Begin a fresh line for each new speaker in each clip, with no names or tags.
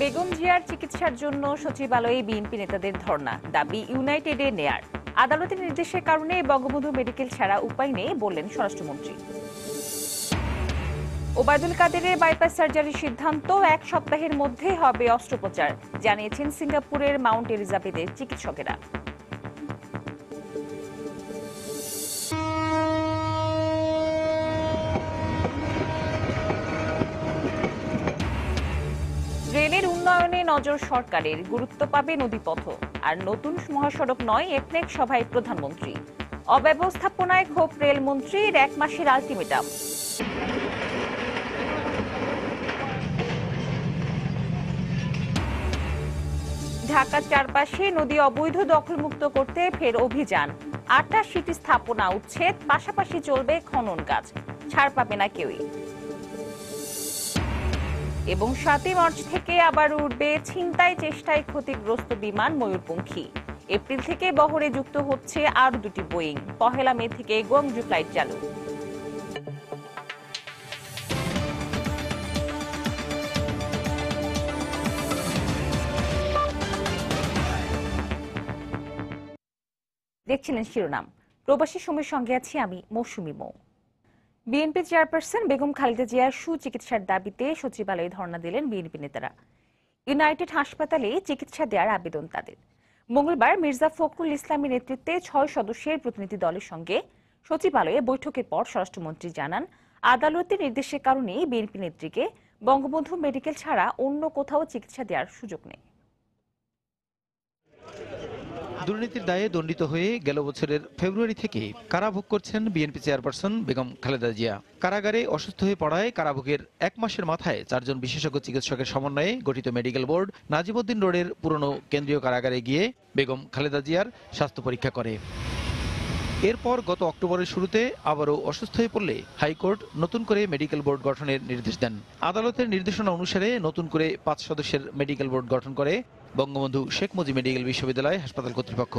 বেগম জিয়ার চিকিৎসার জন্য সচিবালয়ে বিএনপি নেতাদের ধর্ণা, দাবি ইউনাইটেডে নেয়ার। আদালতের নির্দেশের কারণে বঙ্গবন্ধু মেডিকেল ছাড়া উপায় নেই বললেন স্বরাষ্ট্রমন্ত্রী। ওবায়দুল কাদেরের বাইপাস সার্জারির সিদ্ধান্ত, 1 সপ্তাহের মধ্যে হবে অস্ত্রোপচার, জানিয়েছেন সিঙ্গাপুরের মাউন্ট এলিজাবেথের চিকিৎসকেরা। রেলের উন্নয়নে নজর সরকারের, গুরুত্ব পাবে নদীপথ। আর নতুন মহাসড়ক নয়, একনেক সভায় প্রধানমন্ত্রী। অব্যবস্থাপনায় ক্ষোভ রেলমন্ত্রীর, 1 মাসের আলটিমেটাম। ঢাকার চারপাশে নদী অবৈধ দখলমুক্ত করতে ফের অভিযান। 8টা সিটি স্থাপনা উচ্ছেদ, পাশাপাশি চলবে খনন কাজ, ছাড় পাবে না কেউই। এবং 7 মার্চ থেকে আবার উড়বে ছিনতাই চেষ্টায় ক্ষতিগ্রস্ত বিমান ময়ূরপঙ্খী। এপ্রিল থেকে বহরে যুক্ত হচ্ছে আরো 2টি বোয়িং। 1 মে থেকে গোয়াংজু ফ্লাইট চালু। দেখছিলেন শিরোনাম। প্রবাসী সময়ের সঙ্গে আছি আমি মৌসুমী মৌ। বিএনপি চেয়ারপারসন বেগম খালেদা জিয়ার সুচিকিৎসার দাবিতে সচিবালয়ে ধর্ণা দিলেন বিএনপি নেতারা। ইউনাইটেড হাসপাতালে চিকিৎসা দেওয়ার আবেদন তাদের। মঙ্গলবার মির্জা ফখরুল ইসলামের নেতৃত্বে 6 সদস্যের প্রতিনিধি দলের সঙ্গে সচিবালয়ে বৈঠকের পর স্বরাষ্ট্রমন্ত্রী জানান, আদালতের নির্দেশের কারণেই বিএনপি নেত্রীকে বঙ্গবন্ধু মেডিকেল ছাড়া অন্য কোথাও চিকিৎসা দেওয়ার সুযোগ নেই।
দুর্নীতির দায়ে দণ্ডিত হয়ে গেল বছরের ফেব্রুয়ারি থেকে কারাভোগ করছেন বিএনপি চেয়ারপারসন বেগম খালেদা জিয়া। কারাগারে অসুস্থ হয়ে পড়ায় কারাভোগের 1 মাসের মাথায় 4 জন বিশেষজ্ঞ চিকিৎসকের সমন্বয়ে গঠিত মেডিকেল বোর্ড নাজিমউদ্দিন রোডের পুরনো কেন্দ্রীয় কারাগারে গিয়ে বেগম খালেদা জিয়ার স্বাস্থ্য পরীক্ষা করে। এরপর গত অক্টোবরের শুরুতে আবারও অসুস্থ হয়ে পড়লে হাইকোর্ট নতুন করে মেডিকেল বোর্ড গঠনের নির্দেশ দেন। আদালতের নির্দেশনা অনুসারে নতুন করে 5 সদস্যের মেডিকেল বোর্ড গঠন করে বঙ্গবন্ধু শেখ মুজিব মেডিকেল বিশ্ববিদ্যালয় হাসপাতাল কর্তৃপক্ষ।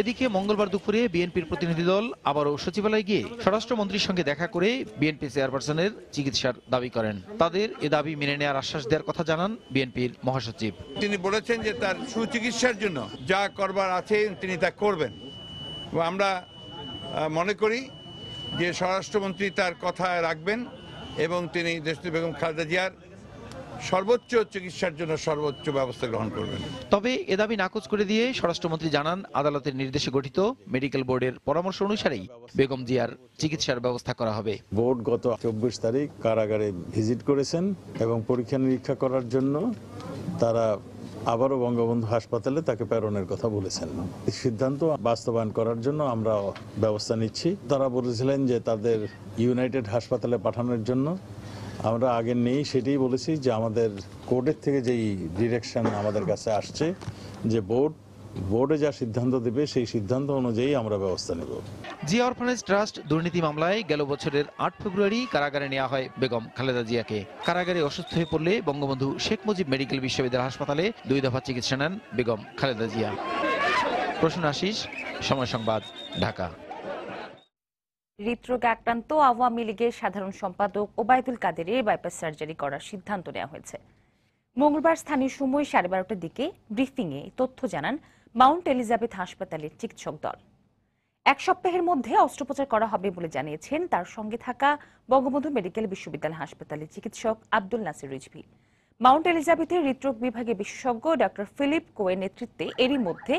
এদিকে মঙ্গলবার দুপুরে বিএনপির প্রতিনিধি দল আবারও সচিবালয়ে গিয়ে স্বরাষ্ট্রমন্ত্রীর সঙ্গে দেখা করে বিএনপি চেয়ারপারসনের চিকিৎসার দাবি করেন। তাদের এ দাবি মেনে নেওয়ার আশ্বাস দেওয়ার কথা জানান বিএনপির মহাসচিব।
তিনি বলেছেন যে তার সুচিকিৎসার জন্য যা করবার আছে তিনি তা করবেন। আমরা মনে করি যে স্বরাষ্ট্রমন্ত্রী তার কথা রাখবেন এবং তিনি দেশনেত্রী বেগম খালেদা জিয়ার সর্বোচ্চ চিকিৎসার জন্য সর্বোচ্চ ব্যবস্থা গ্রহণ করবেন।
তবে এ দাবি নাকচ করে দিয়ে স্বরাষ্ট্রমন্ত্রী জানান, আদালতের নির্দেশে গঠিত মেডিকেল বোর্ডের পরামর্শ অনুসারেই বেগম জিয়ার চিকিৎসার ব্যবস্থা করা হবে।
বোর্ড গত 24 তারিখ কারাগারে ভিজিট করেছেন এবং পরীক্ষা নিরীক্ষা করার জন্য তারা আবারও বঙ্গবন্ধু হাসপাতালে তাকে প্রেরণের কথা বলেছেন। এই সিদ্ধান্ত বাস্তবায়ন করার জন্য আমরা ব্যবস্থা নিচ্ছি। তারা বলেছিলেন যে তাদের ইউনাইটেড হাসপাতালে পাঠানোর জন্য। আমরা আগে নেই সেটাই বলেছি যে আমাদের কোর্টের থেকে যেই ডিরেকশন আমাদের কাছে আসছে যে বোর্ডে যা সিদ্ধান্ত দেবে সেই সিদ্ধান্ত অনুযায়ী আমরা ব্যবস্থা নেব।
জিয়া অরফানেজ ট্রাস্ট দুর্নীতি মামলায় গেল বছরের 8 ফেব্রুয়ারি কারাগারে নেওয়া হয় বেগম খালেদা জিয়াকে। কারাগারে অসুস্থ হয়ে পড়লে বঙ্গবন্ধু শেখ মুজিব মেডিকেল বিশ্ববিদ্যালয় হাসপাতালে 2 দফা চিকিৎসা নেন বেগম খালেদা জিয়া। প্রশ্ন আশিস, সময় সংবাদ, ঢাকা।
হৃদরোগে আক্রান্ত আওয়ামী লীগের সাধারণ সম্পাদক ওবায়দুল কাদেরের বাইপাস সার্জারি করার সিদ্ধান্ত নেওয়া হয়েছে। মঙ্গলবার স্থানীয় সময় 12:30টার দিকে ব্রিফিংয়ে তথ্য জানান মাউন্ট এলিজাবেথ হাসপাতালের চিকিৎসক দল। 1 সপ্তাহের মধ্যে অস্ত্রোপচার করা হবে বলে জানিয়েছেন তার সঙ্গে থাকা বঙ্গবন্ধু মেডিকেল বিশ্ববিদ্যালয় হাসপাতালের চিকিৎসক আব্দুল নাসির রিজভী। মাউন্ট এলিজাবেথের হৃদরোগ বিভাগের বিশেষজ্ঞ ডক্টর ফিলিপ কোয়ের নেতৃত্বে এরই মধ্যে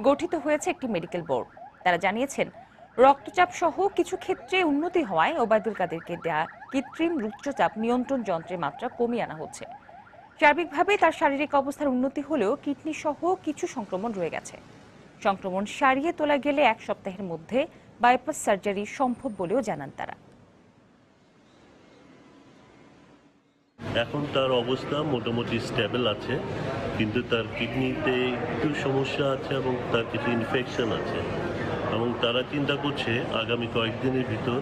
গঠিত হয়েছে একটি মেডিকেল বোর্ড। তারা জানিয়েছেন, রক্তচাপ সহ কিছু ক্ষেত্রে উন্নতি হওয়ায় ওবায়দুল কাদেরকে দেয়া কৃত্রিম রক্তচাপ নিয়ন্ত্রণ যন্ত্রের মাত্রা কমিয়ে আনা হচ্ছে। সার্বিকভাবে তার শারীরিক অবস্থার উন্নতি হলেও কিডনি সহ কিছু সংক্রমণ রয়ে গেছে। সংক্রমণ সারিয়ে তোলা গেলে 1 সপ্তাহের মধ্যে বাইপাস সার্জারি সম্ভব বলেও জানান তারা।
এখন তার অবস্থা মোটামুটি স্টেবল আছে, কিন্তু তার কিডনিতে একটু সমস্যা আছে এবং তার কিছু ইনফেকশন আছে এবং তারা চিন্তা করছে আগামী কয়েকদিনের ভিতর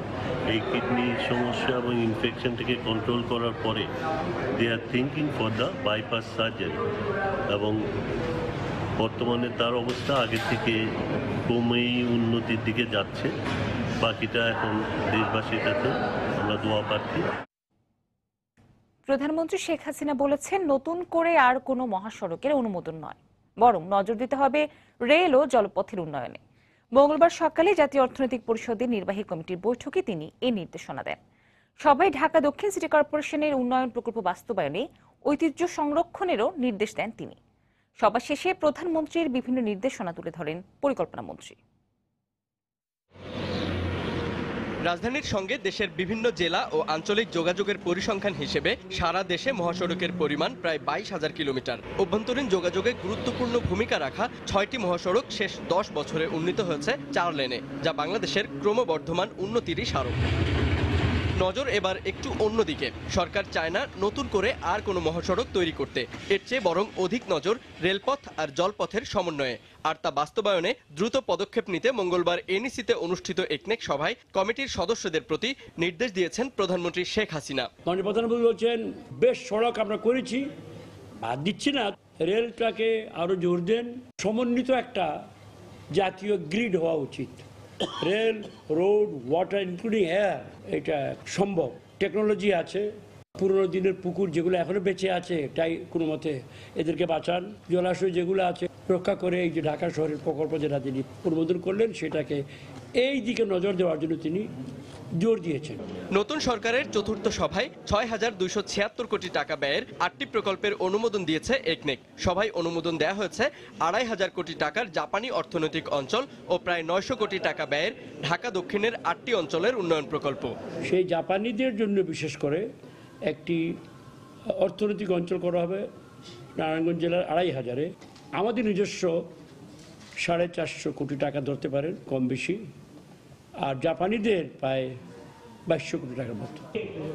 এই কিডনির সমস্যা এবং ইনফেকশনটাকে কন্ট্রোল করার পরে they are thinking for the bypass surgery. এবং বর্তমানে তার অবস্থা আগের থেকে কমেই উন্নতির দিকে যাচ্ছে। বাকিটা এখন দেশবাসীর কাছে আমরা দোয়া প্রার্থী।
প্রধানমন্ত্রী শেখ হাসিনা বলেছেন, নতুন করে আর কোনো মহাসড়কের অনুমোদন নয়, বরং নজর দিতে হবে রেল ও জলপথের উন্নয়নে। মঙ্গলবার সকালে জাতীয় অর্থনৈতিক পরিষদের নির্বাহী কমিটির বৈঠকে তিনি এই নির্দেশনা দেন। সবাই ঢাকা দক্ষিণ সিটি কর্পোরেশনের উন্নয়ন প্রকল্প বাস্তবায়নে ঐতিহ্য সংরক্ষণেরও নির্দেশ দেন তিনি। সভা শেষে প্রধানমন্ত্রীর বিভিন্ন নির্দেশনা তুলে ধরেন পরিকল্পনা মন্ত্রী।
রাজধানীর সঙ্গে দেশের বিভিন্ন জেলা ও আঞ্চলিক যোগাযোগের পরিসংখ্যান হিসেবে সারা দেশে মহাসড়কের পরিমাণ প্রায় 22,000 কিলোমিটার। অভ্যন্তরীণ যোগাযোগে গুরুত্বপূর্ণ ভূমিকা রাখা 6টি মহাসড়ক শেষ 10 বছরে উন্নীত হয়েছে 4 লেনে, যা বাংলাদেশের ক্রমবর্ধমান উন্নতিরই স্মারক। নজর এবার একটু অন্যদিকে। সরকার চায় না নতুন করে আর কোনো মহাসড়ক তৈরি করতে, এর চেয়ে বরং অধিক নজর রেলপথ আর জলপথের সমন্বয়ে। আর তা বাস্তবায়নে দ্রুত পদক্ষেপ নিতে মঙ্গলবার এনইসিতে অনুষ্ঠিত একনেক সভায় কমিটির সদস্যদের প্রতি নির্দেশ দিয়েছেন প্রধানমন্ত্রী শেখ হাসিনা।
মাননীয় প্রধানমন্ত্রী বলছেন, বেশ সড়ক আমরা করেছি, বাদ দিচ্ছি না, রেলটাকে আরো জোর দেন। সমন্বিত একটা জাতীয় গ্রিড হওয়া উচিত। Rail, road, water including air, এটা সম্ভব। টেকনোলজি আছে, পুরনো দিনের পুকুর যেগুলো এখনো বেঁচে আছে তাই কোনো মতে এদেরকে বাঁচান। জলাশয় যেগুলো আছে রক্ষা করে এই যে ঢাকা শহরের প্রকল্প যেটা তিনি অনুমোদন করলেন, সেটাকে এই দিকে নজর দেওয়ার জন্য তিনি জোর দিয়েছেন।
নতুন সরকারের চতুর্থ সভায় 6,276 কোটি টাকা ব্যয়ের 8টি প্রকল্পের অনুমোদন দিয়েছে একনেক। সভায় অনুমোদন দেওয়া হয়েছে 2,500 কোটি টাকার জাপানি অর্থনৈতিক অঞ্চল ও প্রায় 900 কোটি টাকা ব্যয়ের ঢাকা দক্ষিণের 8টি অঞ্চলের উন্নয়ন প্রকল্প।
সেই জাপানিদের জন্য বিশেষ করে একটি অর্থনৈতিক অঞ্চল করা হবে নারায়ণগঞ্জ জেলার 2,500-এ। আমাদের নিজস্ব 450 কোটি টাকা ধরতে পারেন কম বেশি, আর জাপানিদের প্রায় 2200 কোটি টাকার মতো।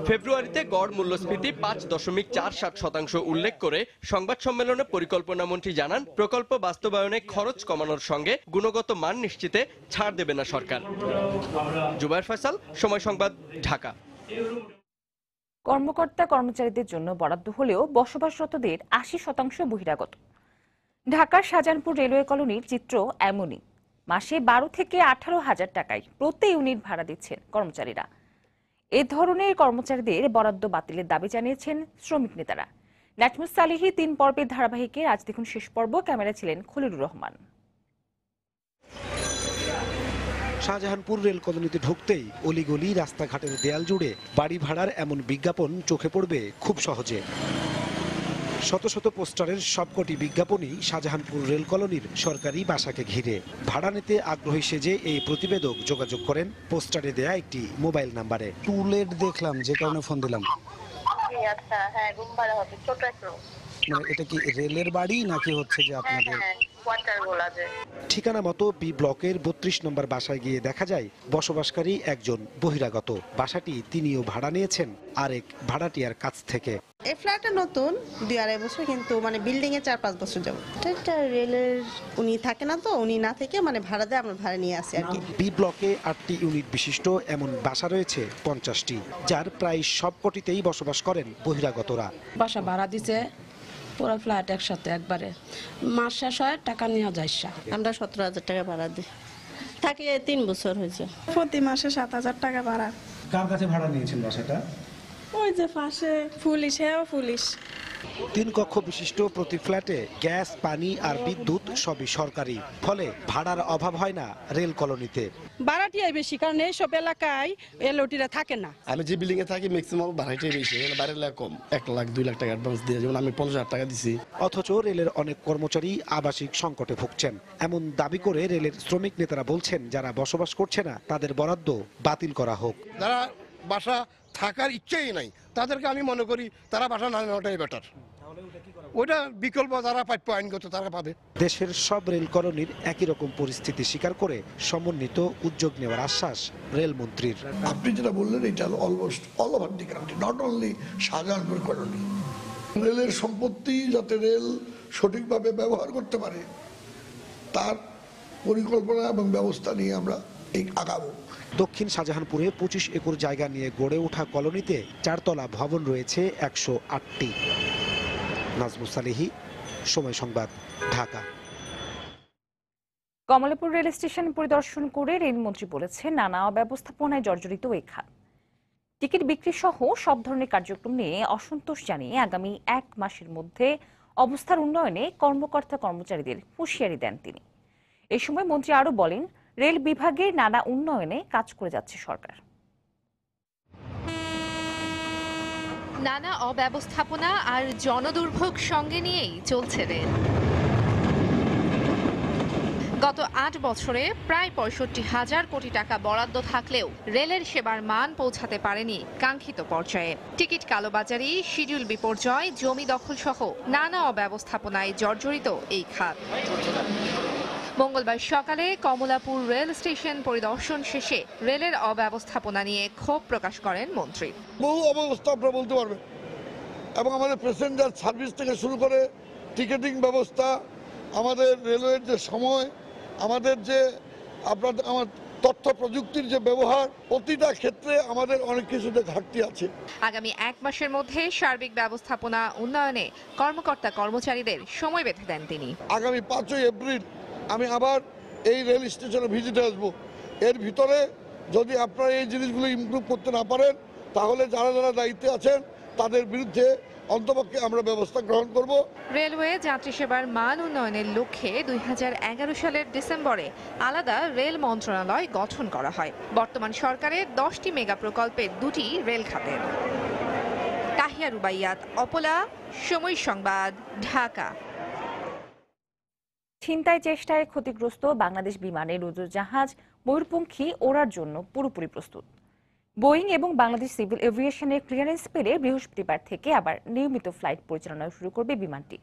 ফেব্রুয়ারিতে গড় মূল্যস্ফীতি 5.47% উল্লেখ করে সংবাদ সম্মেলনে পরিকল্পনা মন্ত্রী জানান, প্রকল্প বাস্তবায়নে খরচ কমানোর সঙ্গে গুণগত মান নিশ্চিতে ছাড় দেবে না সরকার। জুবায়ের ফয়সাল, সময় সংবাদ, ঢাকা।
কর্মকর্তা কর্মচারীদের জন্য বরাদ্দ হলেও বসবাসরতদের 80% বহিরাগত। ঢাকার শাহজাহানপুর রেলওয়ে কলোনির চিত্র এমনই। মাসে 12 থেকে 18,000 টাকায় প্রতি ইউনিট ভাড়া দিচ্ছেন কর্মচারীরা। এ ধরনের কর্মচারীদের বরাদ্দ বাতিলের দাবি জানিয়েছেন শ্রমিক নেতারা। নাজমুস সালিহি 3 পর্বের ধারাবাহিকের আজ দেখুন শেষ পর্ব। ক্যামেরা ছিলেন খলিলুর রহমান।
শাহজাহানপুর রেল কলোনিতে ঢুকতেই অলিগলি, রাস্তাঘাটের দেয়াল জুড়ে বাড়ি ভাড়ার এমন বিজ্ঞাপন চোখে পড়বে খুব সহজে। শত শত পোস্টারের সবকটি বিজ্ঞাপনই শাহজাহানপুর রেল কলোনির সরকারি বাসাকে ঘিরে। ভাড়া নিতে আগ্রহী সেজে এই প্রতিবেদক যোগাযোগ করেন পোস্টারে দেয়া একটি মোবাইল নাম্বারে।
টুলেট দেখলাম, যে কারণে ফোন দিলাম।
আচ্ছা, হ্যাঁ, রুম ভাড়া হবে, ছোট একটা রুম।
মানে এটা কি রেলের বাড়ি নাকি হচ্ছে যে আপনাদের?
ঠিকানা মতো বি ব্লকের 32 নম্বর বাসায় গিয়ে দেখা যায় বসবাসকারী একজন বহিরাগত। বাসাটি তিনিও ভাড়া নিয়েছেন আরেক ভাড়াটিয়ার কাছ থেকে।
এই ফ্ল্যাটটা নতুন 2-2.5 বছর, কিন্তু মানে বিল্ডিং এ 4-5 বছর যাব। এটা রেলের উনি থাকে না, তো উনি না থেকে মানে ভাড়া দেয়, আমরা ভাড়া নিয়ে আসি আর কি।
বি ব্লকে 8টি ইউনিট বিশিষ্ট এমন বাসা রয়েছে 50টি, যার প্রায় সবকটিতেই বসবাস করেন বহিরাগতরা।
বাসা ভাড়া দিছে পুরো ফ্ল্যাট একসাথে একবারে, মাস শেষ হয় টাকা নেওয়া যায়।
আমরা 17,000 টাকা ভাড়া দিই, থাকে 3 বছর হয়েছে।
প্রতি মাসে 7,000 টাকা ভাড়া।
কার কাছে ভাড়া নিয়েছেন বাসাটা?
ওই যে পাশে পুলিশ, হ্যাঁ পুলিশ।
3 কক্ষ বিশিষ্ট প্রতি ফ্ল্যাটে গ্যাস, পানি আর বিদ্যুৎ সবই সরকারি, ফলে ভাড়ার অভাব হয় না রেল কলোনিতে।
ভাড়াটিয়াই বেশি, কারণ এইসব এলাকায় এলওটিরা থাকে না।
আমি যে বিল্ডিং এ থাকি ম্যাক্সিমাম ভাড়াটাই বেশি, বাইরের এলাকা কম। 1 লাখ 2 লাখ টাকা অ্যাডভান্স দিয়ে, যেমন আমি 50,000 টাকা দিছি।
অথচ রেলের অনেক কর্মচারী আবাসিক সংকটে ভুগছেন। এমন দাবি করে রেলের শ্রমিক নেতারা বলছেন, যারা বসবাস করছে না তাদের বরাদ্দ বাতিল করা হোক।
যারা বাসা থাকার ইচ্ছেই নাই তাদেরকে আমি মনে করি তারা বাসা না নেওয়াটাই বেটার। ওইটা বিকল্প যারা প্রাপ্য আইনগত তারা পাবে।
দেশের সব রেল কলোনির একই রকম পরিস্থিতি স্বীকার করে সমন্বিত উদ্যোগ নেওয়ার আশ্বাস রেলমন্ত্রীর।
আপনি যেটা বললেন, এটা almost all over the country, not only Shahjahanpur colony. রেলের সম্পত্তি যাতে রেল সঠিকভাবে ব্যবহার করতে পারে তার পরিকল্পনা এবং ব্যবস্থা নিয়ে আমরা আগাবো।
দক্ষিণ শাহজাহানপুরে 25 একর জায়গা নিয়ে গড়ে ওঠা কলোনিতে 4 তলা ভবন রয়েছে 108টি। নাজমুস সালিহি, সময় সংবাদ, ঢাকা।
কমলাপুর রেল স্টেশন পরিদর্শন করে রেলমন্ত্রী বলেছেন, নানা অব্যবস্থাপনায় জর্জরিত এই খাত। টিকিট বিক্রি সহ সব ধরনের কার্যক্রম নিয়ে অসন্তোষ জানিয়ে আগামী 1 মাসের মধ্যে অবস্থার উন্নয়নে কর্মকর্তা কর্মচারীদের হুঁশিয়ারি দেন তিনি। এই সময় মন্ত্রী আরও বলেন, রেল বিভাগের নানা উন্নয়নে কাজ করে যাচ্ছে সরকার।
নানা অব্যবস্থাপনা আর জনদুর্ভোগ সঙ্গে নিয়েই চলছে রেল। গত 8 বছরে প্রায় 65,000 কোটি টাকা বরাদ্দ থাকলেও রেলের সেবার মান পৌঁছাতে পারেনি কাঙ্ক্ষিত পর্যায়ে। টিকিট কালোবাজারি, শিডিউল বিপর্যয়, জমি দখল সহ নানা অব্যবস্থাপনায় জর্জরিত এই খাত। মঙ্গলবার সকালে কমলাপুর রেল স্টেশন পরিদর্শন শেষে রেলের অব্যবস্থাপনা নিয়ে ক্ষোভ প্রকাশ করেন মন্ত্রী।
বহু অব্যবস্থা আপনারা বলতে পারবেন, এবং আমাদের প্যাসেঞ্জার সার্ভিস থেকে শুরু করে টিকেটিং ব্যবস্থা, আমাদের রেলওয়ের যে সময়, আমাদের যে আমার তথ্য প্রযুক্তির যে ব্যবহার, প্রতিটা ক্ষেত্রে আমাদের অনেক কিছুতে ঘাটতি আছে।
আগামী 1 মাসের মধ্যে সার্বিক ব্যবস্থাপনা উন্নয়নে কর্মকর্তা কর্মচারীদের সময় বেঁধে দেন তিনি।
আগামী 5ই এপ্রিল আমি আবার এই রেল স্টেশনে ভিজিটে আসবো। এর ভিতরে যদি আপনারা এই জিনিসগুলো ইমপ্রুভ করতে না পারেন, তাহলে যারা যারা দায়িত্বে আছেন তাদের বিরুদ্ধে অন্তপক্ষে আমরা ব্যবস্থা গ্রহণ করব।
রেলওয়ে যাত্রী সেবার মান উন্নয়নের লক্ষ্যে 2011 সালের ডিসেম্বরে আলাদা রেল মন্ত্রণালয় গঠন করা হয়। বর্তমান সরকারের 10টি মেগা প্রকল্পের 2টি রেল খাতের। তাহিয়া রুবাইয়াত, অপলা, সময় সংবাদ, ঢাকা।
ছিনতাই চেষ্টায় ক্ষতিগ্রস্ত বাংলাদেশ বিমানের উড়োজাহাজ ময়ূরপঙ্খী ওড়ার জন্য পুরোপুরি প্রস্তুত। বোয়িং এবং বাংলাদেশ সিভিল এভিয়েশনের ক্লিয়ারেন্স পেলে বৃহস্পতিবার থেকে আবার নিয়মিত ফ্লাইট পরিচালনা শুরু করবে বিমানটি।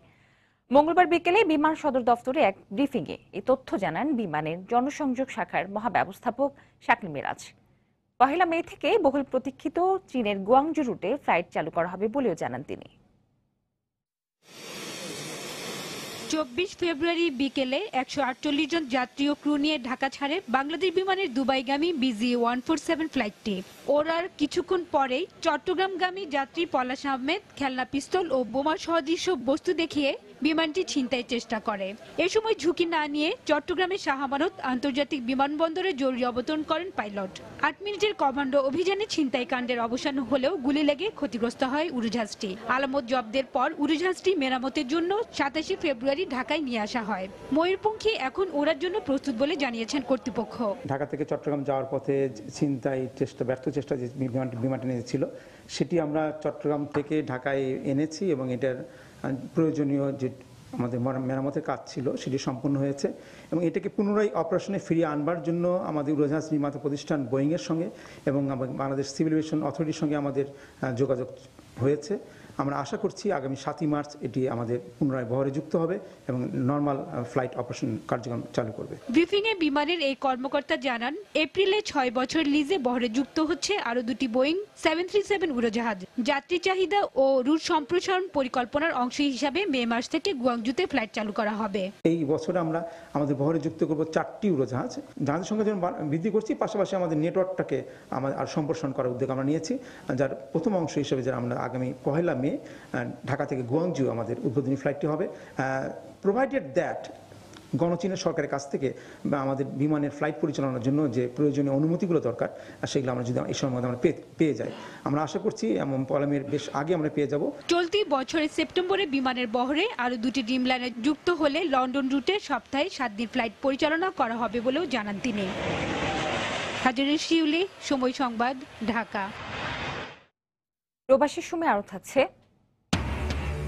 মঙ্গলবার বিকেলে বিমান সদর দফতরে এক ব্রিফিংয়ে এই তথ্য জানান বিমানের জনসংযোগ শাখার মহাব্যবস্থাপক শাকিল মিরাজ। 1 মে থেকে বহুল প্রতীক্ষিত চীনের গুয়াংজু রুটে ফ্লাইট চালু করা হবে বলেও জানান তিনি।
24 ফেব্রুয়ারি বিকেলে 148 জন যাত্রী ও ক্রু নিয়ে ঢাকা ছাড়ে বাংলাদেশ বিমানের দুবাইগামী BG-147 ফ্লাইটটি। ওড়ার কিছুক্ষণ পরেই চট্টগ্রামগামী যাত্রী পলাশ আহমেদ খেলনা পিস্তল ও বোমা সদৃশ বস্তু দেখিয়ে বিমানটি ছিনতাই চেষ্টা করে। এ সময় ঝুঁকি না নিয়ে চট্টগ্রামের শাহ আমানত আন্তর্জাতিক বিমানবন্দরে জরুরি অবতরণ করেন পাইলট। 8 মিনিটের কমান্ডো অভিযানে ছিনতাই কাণ্ডের অবসান হলেও গুলি লেগে ক্ষতিগ্রস্ত হয় উড়োজাহাজটি। আলামত জব্দের পর উড়োজাহাজটি মেরামতের জন্য 27 ফেব্রুয়ারি ঢাকায় নিয়ে আসা হয়। ময়ূরপঙ্খী এখন ওড়ার জন্য প্রস্তুত বলে জানিয়েছেন কর্তৃপক্ষ।
ঢাকা থেকে চট্টগ্রাম যাওয়ার পথে ছিনতাই ব্যর্থ চেষ্টা যে বিমানটি নিয়েছিল, সেটি আমরা চট্টগ্রাম থেকে ঢাকায় এনেছি এবং এটার প্রয়োজনীয় যে আমাদের মেরামতের কাজ ছিল সেটি সম্পূর্ণ হয়েছে এবং এটাকে পুনরায় অপারেশনে ফিরিয়ে আনবার জন্য আমাদের উড়োজাহাজ নির্মাতা প্রতিষ্ঠান বোয়িংয়ের সঙ্গে এবং বাংলাদেশ সিভিল এভিয়েশন অথরিটির সঙ্গে আমাদের যোগাযোগ হয়েছে। আমরা আশা করছি আগামী 7ই মার্চ এটি আমাদের পুনরায় বহরে যুক্ত হবে এবং নর্মাল ফ্লাইট অপারেশন কার্যক্রম চালু করবে।
ব্রিফিংয়ে বিমানের এই কর্মকর্তা জানান, এপ্রিলে 6 বছর লিজে বহরে যুক্ত হচ্ছে আরও 2টি বোয়িং 737 উড়োজাহাজ। যাত্রী চাহিদা ও রুট সম্প্রসারণ পরিকল্পনার অংশ হিসাবে মে মাস থেকে গুয়াংজুতে ফ্লাইট চালু করা হবে।
এই বছরে আমরা আমাদের বহরে যুক্ত করব 4টি উড়োজাহাজ। জাহাজের সংখ্যা যেমন বৃদ্ধি করছি, পাশাপাশি আমাদের নেটওয়ার্কটাকে আর সম্প্রসারণ করার উদ্যোগ আমরা নিয়েছি, যার প্রথম অংশ হিসেবে যারা আমরা আগামী 1 মে ঢাকা থেকে গুয়াংজু আমাদের উদ্বোধনী ফ্লাইটটি হবে। প্রোভাইডেড দ্যাট গণচীনের সরকারের কাছ থেকে বা আমাদের বিমানের ফ্লাইট পরিচালনার জন্য যে প্রয়োজনীয় অনুমতিগুলো দরকার, সেগুলো আমরা যদি এই সময় মধ্যে আমরা পেয়ে যাই, আমরা আশা করছি এমন পলামের বেশ আগে আমরা পেয়ে যাব।
চলতি বছরের সেপ্টেম্বরে বিমানের বহরে আরও 2টি ড্রিম লাইনার যুক্ত হলে লন্ডন রুটে সপ্তাহে 7 দিন ফ্লাইট পরিচালনা করা হবে বলেও জানান তিনি। হাজারের শিউলি, সময় সংবাদ, ঢাকা।
প্রবাসীর সময় আরও থাকছে,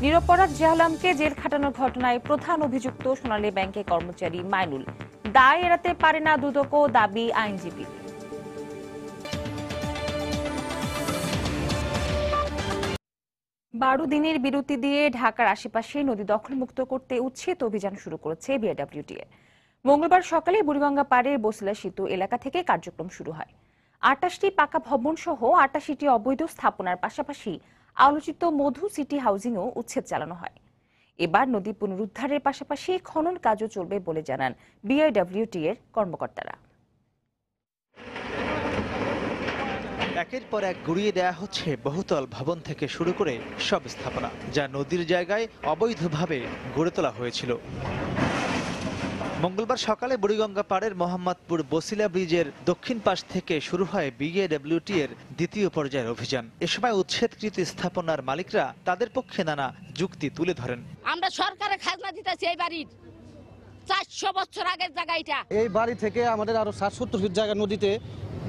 নিরপরাধ জাহলামকে জেল খাটানোর ঘটনায় প্রধান অভিযুক্ত সোনালী ব্যাংকের কর্মচারী মাইনুল দায় এড়াতে পারে না দুদক, দাবি আইনজীবী। 12 দিনের বিরতি দিয়ে ঢাকার আশেপাশে নদী দখলমুক্ত করতে উচ্ছেদ অভিযান শুরু করেছে বিআরডব্লিউটিএ। মঙ্গলবার সকালে বুড়িগঙ্গা পাড়ের বসিলা সেতু এলাকা থেকে কার্যক্রম শুরু হয়। 28টি পাকা ভবন সহ 88টি অবৈধ স্থাপনার পাশাপাশি আলোচিত মধু সিটি হাউজিংও উচ্ছেদ চালানো হয়। এবার নদী পুনরুদ্ধারের পাশাপাশি খনন কাজও চলবে বলে জানান বিআরডব্লিউটিএর কর্মকর্তারা।
একের পর এক গুড়িয়ে দেয়া হচ্ছে বহুতল ভবন থেকে শুরু করে সব স্থাপনা, যা নদীর জায়গায় অবৈধভাবে গড়ে তোলা হয়েছিল।
মঙ্গলবার সকালে বুড়িগঙ্গা পাড়ের মোহাম্মদপুর বসিলা ব্রিজের দক্ষিণ পাশ থেকে শুরু হয় বিএডব্লিউটি এর দ্বিতীয় পর্যায়ের অভিযান। এ সময় উচ্ছেদকৃত স্থাপনার মালিকরা তাদের পক্ষে নানা যুক্তি তুলে ধরেন।
আমরা সরকারের খাজনা দিতেছি এই বাড়ির 400 বছর আগের জায়গা এটা।
এই বাড়ি থেকে আমাদের আরো 60-70 ফিট জায়গা নদীতে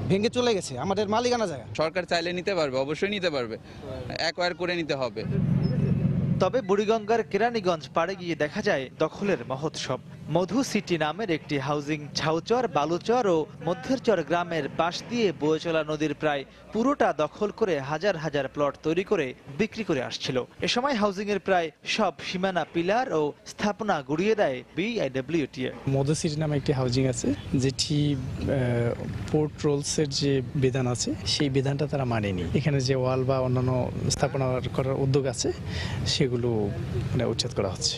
ভেঙে চলে গেছে, আমাদের মালিকানা জায়গা।
সরকার চাইলে নিতে পারবে, অবশ্যই নিতে পারবে, অ্যাকোয়ার করে নিতে হবে।
তবে বুড়িগঙ্গার কেরানীগঞ্জ পাড়ে গিয়ে দেখা যায় দখলের মহোৎসব। মধু সিটি নামের একটি হাউজিং ঝাউচর, বালুচর ও মধ্যেরচর গ্রামের পাশ দিয়ে বয়ে চলা নদীর প্রায় পুরোটা দখল করে হাজার হাজার প্লট তৈরি করে বিক্রি করে আসছিল। এ সময় হাউজিং এর প্রায় সব সীমানা পিলার ও স্থাপনা গুড়িয়ে দেয় বিআইডব্লিউটি।
মধু সিটি নামে একটি হাউজিং আছে, যেটি পোর্ট রোলসের যে বিধান আছে সেই বিধানটা তারা মানেনি। এখানে যে ওয়াল বা অন্যান্য স্থাপনা করার উদ্যোগ আছে সেগুলো উচ্ছেদ করা হচ্ছে।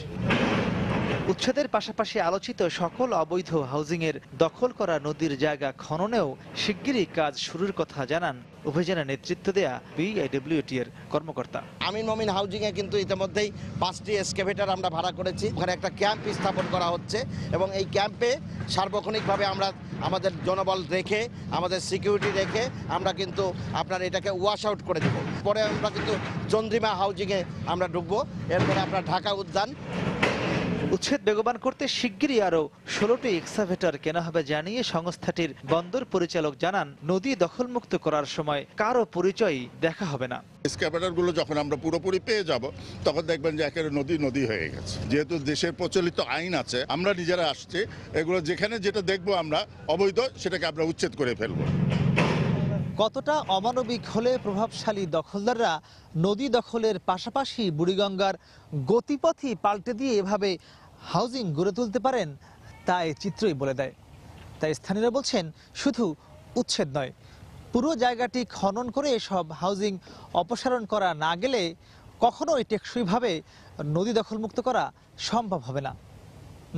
উচ্ছেদের পাশাপাশি আলোচিত সকল অবৈধ হাউজিং এর দখল করা নদীর জায়গা খননেও শিগগিরই কাজ শুরুর কথা জানান অভিযানে নেতৃত্ব দেয়া বিআইডব্লিউটি এর কর্মকর্তা।
আমিন মমিন হাউজিং এ কিন্তু ইতিমধ্যেই 5টি এক্সকেভেটর আমরা ভাড়া করেছি। ওখানে একটা ক্যাম্প স্থাপন করা হচ্ছে এবং এই ক্যাম্পে সার্বক্ষণিকভাবে আমরা আমাদের জনবল রেখে, আমাদের সিকিউরিটি রেখে আমরা কিন্তু আপনার এটাকে ওয়াশ আউট করে দেব। পরে আমরা কিন্তু চন্দ্রিমা হাউজিং এ আমরা ঢুকবো, এরপরে আপনার ঢাকা উদ্যান।
উচ্ছেদ বেগবান করতে শিগগিরই আরো 16টি এক্সাভেটর কেনা হবে জানিয়ে সংস্থাটির বন্দর পরিচালক জানান, নদী দখলমুক্ত করার সময় কারো পরিচয় দেখা হবে না।
এক্সকাভেটরগুলো যখন আমরা পুরোপুরি পেয়ে যাব তখন দেখবেন যে একেবারে নদী নদী হয়ে গেছে। যেহেতু দেশের প্রচলিত আইন আছে, আমরা নিজেরা আসছি, এগুলো যেখানে যেটা দেখবো আমরা অবৈধ সেটাকে আমরা উচ্ছেদ করে ফেলবো।
কতটা অমানবিক হলে প্রভাবশালী দখলদাররা নদী দখলের পাশাপাশি বুড়িগঙ্গার গতিপথই পাল্টে দিয়ে এভাবে হাউজিং গড়ে তুলতে পারেন তা এই চিত্রই বলে দেয়। তাই স্থানীয়রা বলছেন, শুধু উচ্ছেদ নয়, পুরো জায়গাটি খনন করে এসব হাউজিং অপসারণ করা না গেলে কখনোই টেকসইভাবে নদী দখলমুক্ত করা সম্ভব হবে না।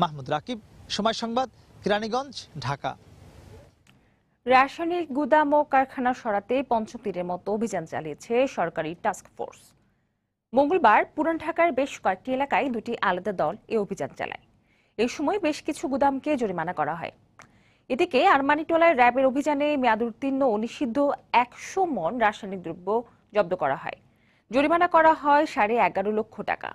মাহমুদ রাকিব, সময় সংবাদ, কেরানীগঞ্জ, ঢাকা।
রাসায়নিক গুদাম ও কারখানা সরাতে পঞ্চম তীরের মতো অভিযান চালিয়েছে সরকারি টাস্ক ফোর্স। মঙ্গলবার পুরান ঢাকার বেশ কয়েকটি এলাকায় দুটি আলাদা দল এই অভিযান চালায়। এই সময় বেশ কিছু গুদামকে জরিমানা করা হয়। এদিকে আরমানিটোলায় র্যাবের অভিযানে মেয়াদোত্তীর্ণ ও নিষিদ্ধ 100 মণ রাসায়নিক দ্রব্য জব্দ করা হয়। জরিমানা করা হয় 11.5 লক্ষ টাকা।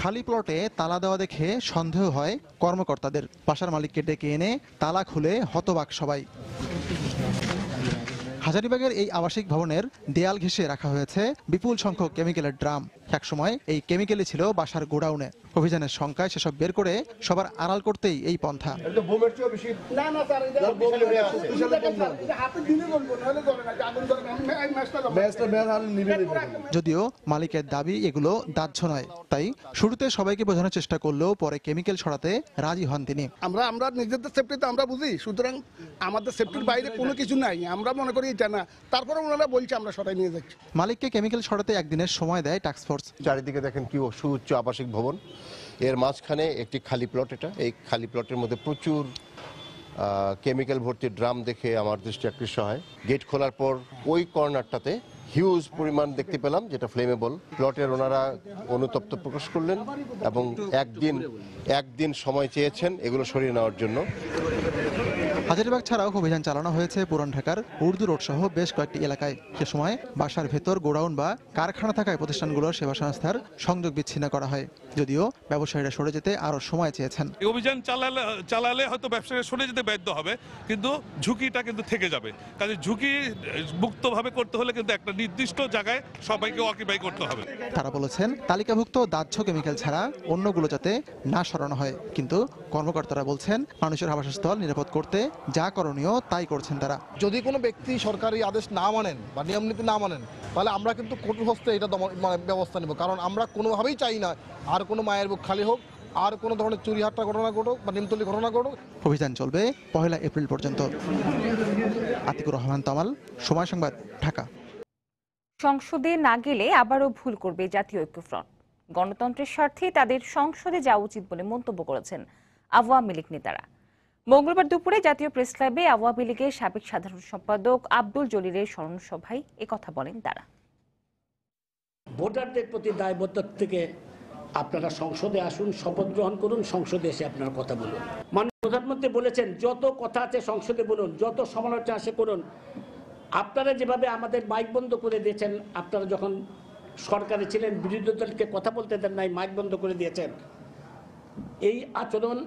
খালি প্লটে তালা দেওয়া দেখে সন্দেহ হয় কর্মকর্তাদের। বাসার মালিককে ডেকে এনে তালা খুলে হতবাক সবাই। হাজারীবাগের এই আবাসিক ভবনের দেয়াল ঘেঁষে রাখা হয়েছে বিপুল সংখ্যক কেমিক্যালের ড্রাম। একসময় এই কেমিক্যালই ছিল বাসার গোডাউনে। অভিযানের সংখ্যায় সেসব বের করে সবার আড়াল করতেই এই পন্থা। যদিও মালিকের দাবি এগুলো দাহ্য নয়, তাই শুরুতে সবাইকে বোঝানোর চেষ্টা করলেও পরে কেমিক্যাল ছড়াতে রাজি হন তিনি।
আমরা নিজেদের সেফটিতে আমরা বুঝি, সুতরাং আমাদের সেফটির বাইরে কোনো কিছু নাই, আমরা মনে করি এটা না। তারপরে ওনারা বলছে আমরা সরাই নিয়ে যাচ্ছি।
মালিককে কেমিক্যাল ছড়াতে একদিনের সময় দেয় টাস্ক ফোর্স।
চারিদিকে দেখেন কি সুউচ্চ আবাসিক ভবন, এর মাঝখানে একটি খালি প্লট। এই খালি প্লটের মধ্যে প্রচুর কেমিক্যাল ভর্তি ড্রাম দেখে আমার দৃষ্টি আকৃষ্ট হয়। গেট খোলার পর ওই কর্নারটাতে হিউজ পরিমাণ দেখতে পেলাম, যেটা ফ্লেমেবল। প্লটের ওনারা অনুতপ্ত প্রকাশ করলেন এবং একদিন সময় চেয়েছেন এগুলো সরিয়ে নেওয়ার জন্য।
হাজারীবাগ ছাড়াও অভিযান চালানো হয়েছে পুরান ঢাকার উর্দু রোড সহ বেশ কয়েকটি এলাকায়। সে সময় বাসার ভেতর গোডাউন বা কারখানা থাকায় প্রতিষ্ঠানগুলোর সেবা সংস্থার সংযোগ বিচ্ছিন্ন করা হয়, যদিও ব্যবসায়ীরা সরে যেতে আরো সময় চেয়েছেন।
এই অভিযান চালালে হয়তো ব্যবসায়ীরা সরে যেতে বাধ্য হবে, কিন্তু ঝুঁকিটা কিন্তু থেকে যাবে। কাজে ঝুঁকি মুক্তভাবে করতে হলে কিন্তু একটা নির্দিষ্ট জায়গায় সবাইকে অকিপাই করতে হবে।
তারা বলেছেন তালিকাভুক্ত দাহ্য কেমিক্যাল ছাড়া অন্যগুলো যাতে না সরানো হয়, কিন্তু কর্মকর্তারা বলছেন মানুষের আবাসস্থল নিরাপদ করতে যা করণীয় তাই করছেন তারা।
যদি কোনো ব্যক্তি সরকারি আদেশ না মানেন বা নিয়ম নীতি না মানেন, তাহলে আমরা কিন্তু কঠোর হস্তে এটা ব্যবস্থা নেব। কারণ আমরা কোনোভাবেই চাই না আর কোনো মায়ের বুক খালি হোক, আর কোনো ধরনের চুরি হাট্টা ঘটনা ঘটুক বা নিমতলি ঘটনা ঘটুক।
অভিযান চলবে 1 এপ্রিল পর্যন্ত। আতিকুর রহমান তামাল, সময় সংবাদ, ঢাকা।
সংসদে না গেলে আবারও ভুল করবে জাতীয় ঐক্যফ্রন্ট। গণতন্ত্রের স্বার্থে তাদের সংসদে যাওয়া উচিত বলে মন্তব্য করেছেন আওয়ামী লীগ নেতারা। মঙ্গলবার দুপুরে জাতীয় প্রেস ক্লাবে আওয়ামী লীগের সাবেক সাধারণ সম্পাদক আব্দুল জলিলের স্মরণ সভায় একথা বলেন তারা।
ভোটারদের প্রতি দায়বদ্ধতা থেকে আপনারা সংসদে আসুন, শপথ গ্রহণ করুন, সংসদে এসে আপনারা কথা বলুন। মাননীয় প্রধানমন্ত্রী বলেছেন যত কথা আছে সংসদে বলুন, যত সমালোচনা আসে করুন। আপনারা যেভাবে আমাদের মাইক বন্ধ করে দিয়েছেন, আপনারা যখন সরকারে ছিলেন বিরোধী দলকে কথা বলতে দেন নাই, মাইক বন্ধ করে দিয়েছেন, এই আচরণ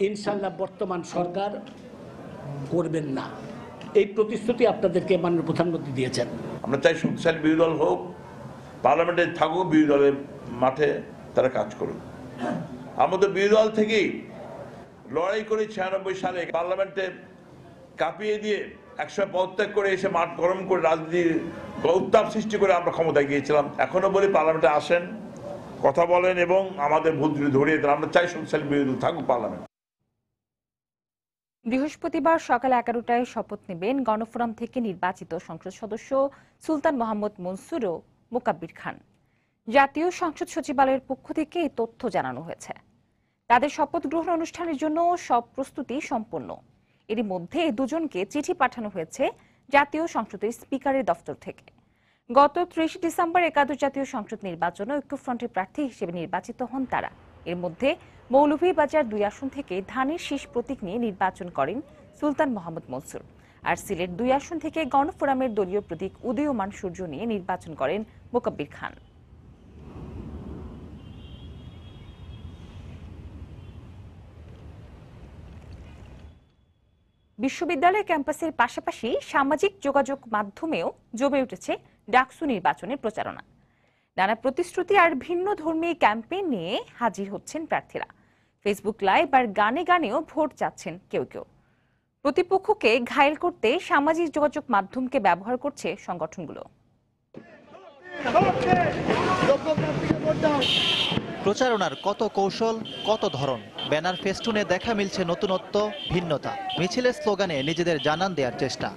ইনশাল্লাহ বর্তমান সরকার করবেন না। এই প্রতিশ্রুতি আপনাদেরকে মাননীয় প্রধানমন্ত্রী দিয়েছেন।
আমরা চাই শক্তিশালী বিরোধী দল হোক, পার্লামেন্টে থাকুক, বিরোধী দলের মাঠে তারা কাজ করুক। আমাদের বিরোধী দল থেকেই লড়াই করে 96 সালে পার্লামেন্টে কাঁপিয়ে দিয়ে 100 পদত্যাগ করে এসে মাঠ গরম করে রাজনীতির উত্তাপ সৃষ্টি করে আমরা ক্ষমতায় গিয়েছিলাম। এখনো বলি পার্লামেন্টে আসেন, কথা বলেন এবং আমাদের ভুল ধরিয়ে দেন। আমরা চাই শক্তিশালী বিরোধী দল থাকুক পার্লামেন্ট।
বৃহস্পতিবার সকাল 11টায় শপথ নেবেন গণফোরাম থেকে নির্বাচিত সংসদ সদস্য সুলতান মোহাম্মদ মনসুর ও মোকাব্বির খান। জাতীয় সংসদ সচিবালয়ের পক্ষ থেকে এই তথ্য জানানো হয়েছে। তাদের শপথ গ্রহণ অনুষ্ঠানের জন্য সব প্রস্তুতি সম্পন্ন। এরই মধ্যে দুজনকে চিঠি পাঠানো হয়েছে জাতীয় সংসদের স্পিকারের দফতর থেকে। গত 30 ডিসেম্বর একাদশ জাতীয় সংসদ নির্বাচনে ঐক্যফ্রন্টের প্রার্থী হিসেবে নির্বাচিত হন তারা। এর মধ্যে মৌলভীবাজার 2 আসন থেকে ধানের শীষ প্রতীক নিয়ে নির্বাচন করেন সুলতান মোহাম্মদ মনসুর, আর সিলেট 2 আসন থেকে গণফোরামের দলীয় প্রতীক উদীয়মান সূর্য নিয়ে নির্বাচন করেন মোকাব্বির খান। বিশ্ববিদ্যালয় ক্যাম্পাসের পাশাপাশি সামাজিক যোগাযোগ মাধ্যমেও জমে উঠেছে ডাকসু নির্বাচনের প্রচারণা। নানা প্রতিশ্রুতি আর ভিন্ন ধর্মী ক্যাম্পেইন নিয়ে হাজির হচ্ছেন প্রার্থীরা। ফেসবুক লাইভ আর গানে গানেও ভোট চাচ্ছেন কেউ কেউ। প্রতিপক্ষকে ঘায়েল করতে সামাজিক যোগাযোগ মাধ্যমকে ব্যবহার করছে সংগঠনগুলো।
প্রচারণার কত কৌশল, কত ধরন। ব্যানার ফেস্টুনে দেখা মিলছে নতুনত্ব, ভিন্নতা। মিছিলের স্লোগানে নিজেদের জানান দেওয়ার চেষ্টা।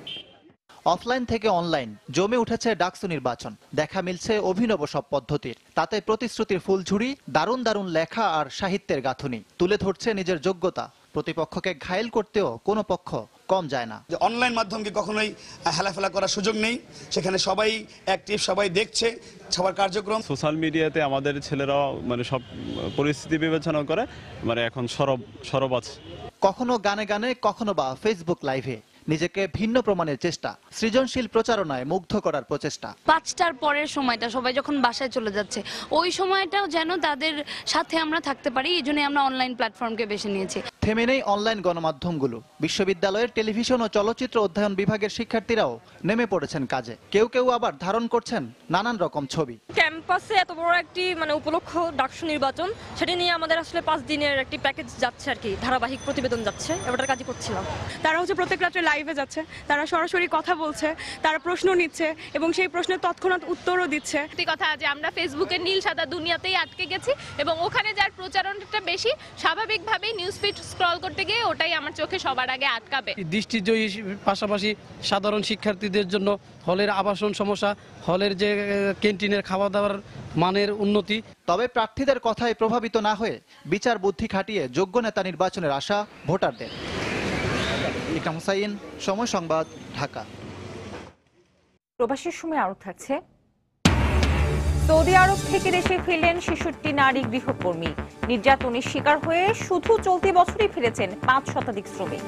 অফলাইন থেকে অনলাইন জমে উঠেছে ডাকসু নির্বাচন। দেখা মিলছে অভিনব সব পদ্ধতির। তাতে প্রতিশ্রুতির ফুলঝুরি, দারুণ দারুণ লেখা আর সাহিত্যের গাঁথুনি তুলে ধরছে নিজের যোগ্যতা। প্রতিপক্ষকে ঘায়েল করতেও কোনো পক্ষ কম যায় না।
অনলাইন মাধ্যমকে কখনোই হেলাফেলা করার সুযোগ নেই। সেখানে সবাই অ্যাক্টিভ, সবাই দেখছে সবার কার্যক্রম।
সোশ্যাল মিডিয়াতে আমাদের ছেলেরাও সব পরিস্থিতি বিবেচনা করে এখন সরব আছে।
কখনো গানে গানে, কখনো বা ফেসবুক লাইভে নিজেকে ভিন্ন প্রমাণের চেষ্টা। সৃজনশীল প্রচারণায় মুগ্ধ করার প্রচেষ্টা।
5টার পরের সময়টা সবাই যখন বাসায় চলে যাচ্ছে, ওই সময়টাও যেন তাদের সাথে আমরা থাকতে পারি, এই জন্য আমরা অনলাইন প্ল্যাটফর্মকে বেছে নিয়েছি।
থেমে নেই অনলাইন গণমাধ্যমগুলো। বিশ্ববিদ্যালয়ের টেলিভিশন ও চলচ্চিত্র অধ্যয়ন বিভাগের শিক্ষার্থীরাও নেমে পড়েছেন কাজে। কেউ কেউ আবার ধারণ করছেন নানান রকম ছবি।
ক্যাম্পাসে এত বড় একটি উপলক্ষ ডাকসু নির্বাচন, সেটা নিয়ে আমাদের আসলে 5 দিনের একটি প্যাকেজ যাচ্ছে আর কি, ধারাবাহিক প্রতিবেদন যাচ্ছে, এবারটার কাজই করছিলাম।
তারা প্রত্যেক রাত্রে লাইভে যাচ্ছে, তারা সরাসরি কথা বলছে, তারা প্রশ্ন নিচ্ছে এবং সেই প্রশ্নের তৎক্ষণাৎ উত্তরও দিচ্ছে।
কথা যে আমরা ফেসবুকের নীল সাদা দুনিয়াতেই আটকে গেছি এবং ওখানে যার প্রচারণটা বেশি, স্বাভাবিকভাবেই নিউজ ফিড স্ক্রল করতে গিয়ে ওটাই আমার চোখে সবার আগে আটকাবে।
দৃষ্টিজয়ী পাশাপাশি সাধারণ শিক্ষার্থীদের জন্য হলের আবাসন সমস্যা, হলের যে ক্যান্টিনের খাওয়া দাওয়ার মানের উন্নতি।
তবে প্রার্থীদের কথায় প্রভাবিত না হয়ে বিচার বুদ্ধি খাটিয়ে যোগ্য নেতা নির্বাচনের আশা ভোটারদের। ইকরাম হোসাইন, সময় সংবাদ, ঢাকা।
প্রবাসীর সময় আরো থাকছে। সৌদি আরব থেকে দেশে ফিরলেন 66 নারী গৃহকর্মী। নির্যাতনের শিকার হয়ে শুধু চলতি বছরই ফিরেছেন 5 শতাধিক শ্রমিক।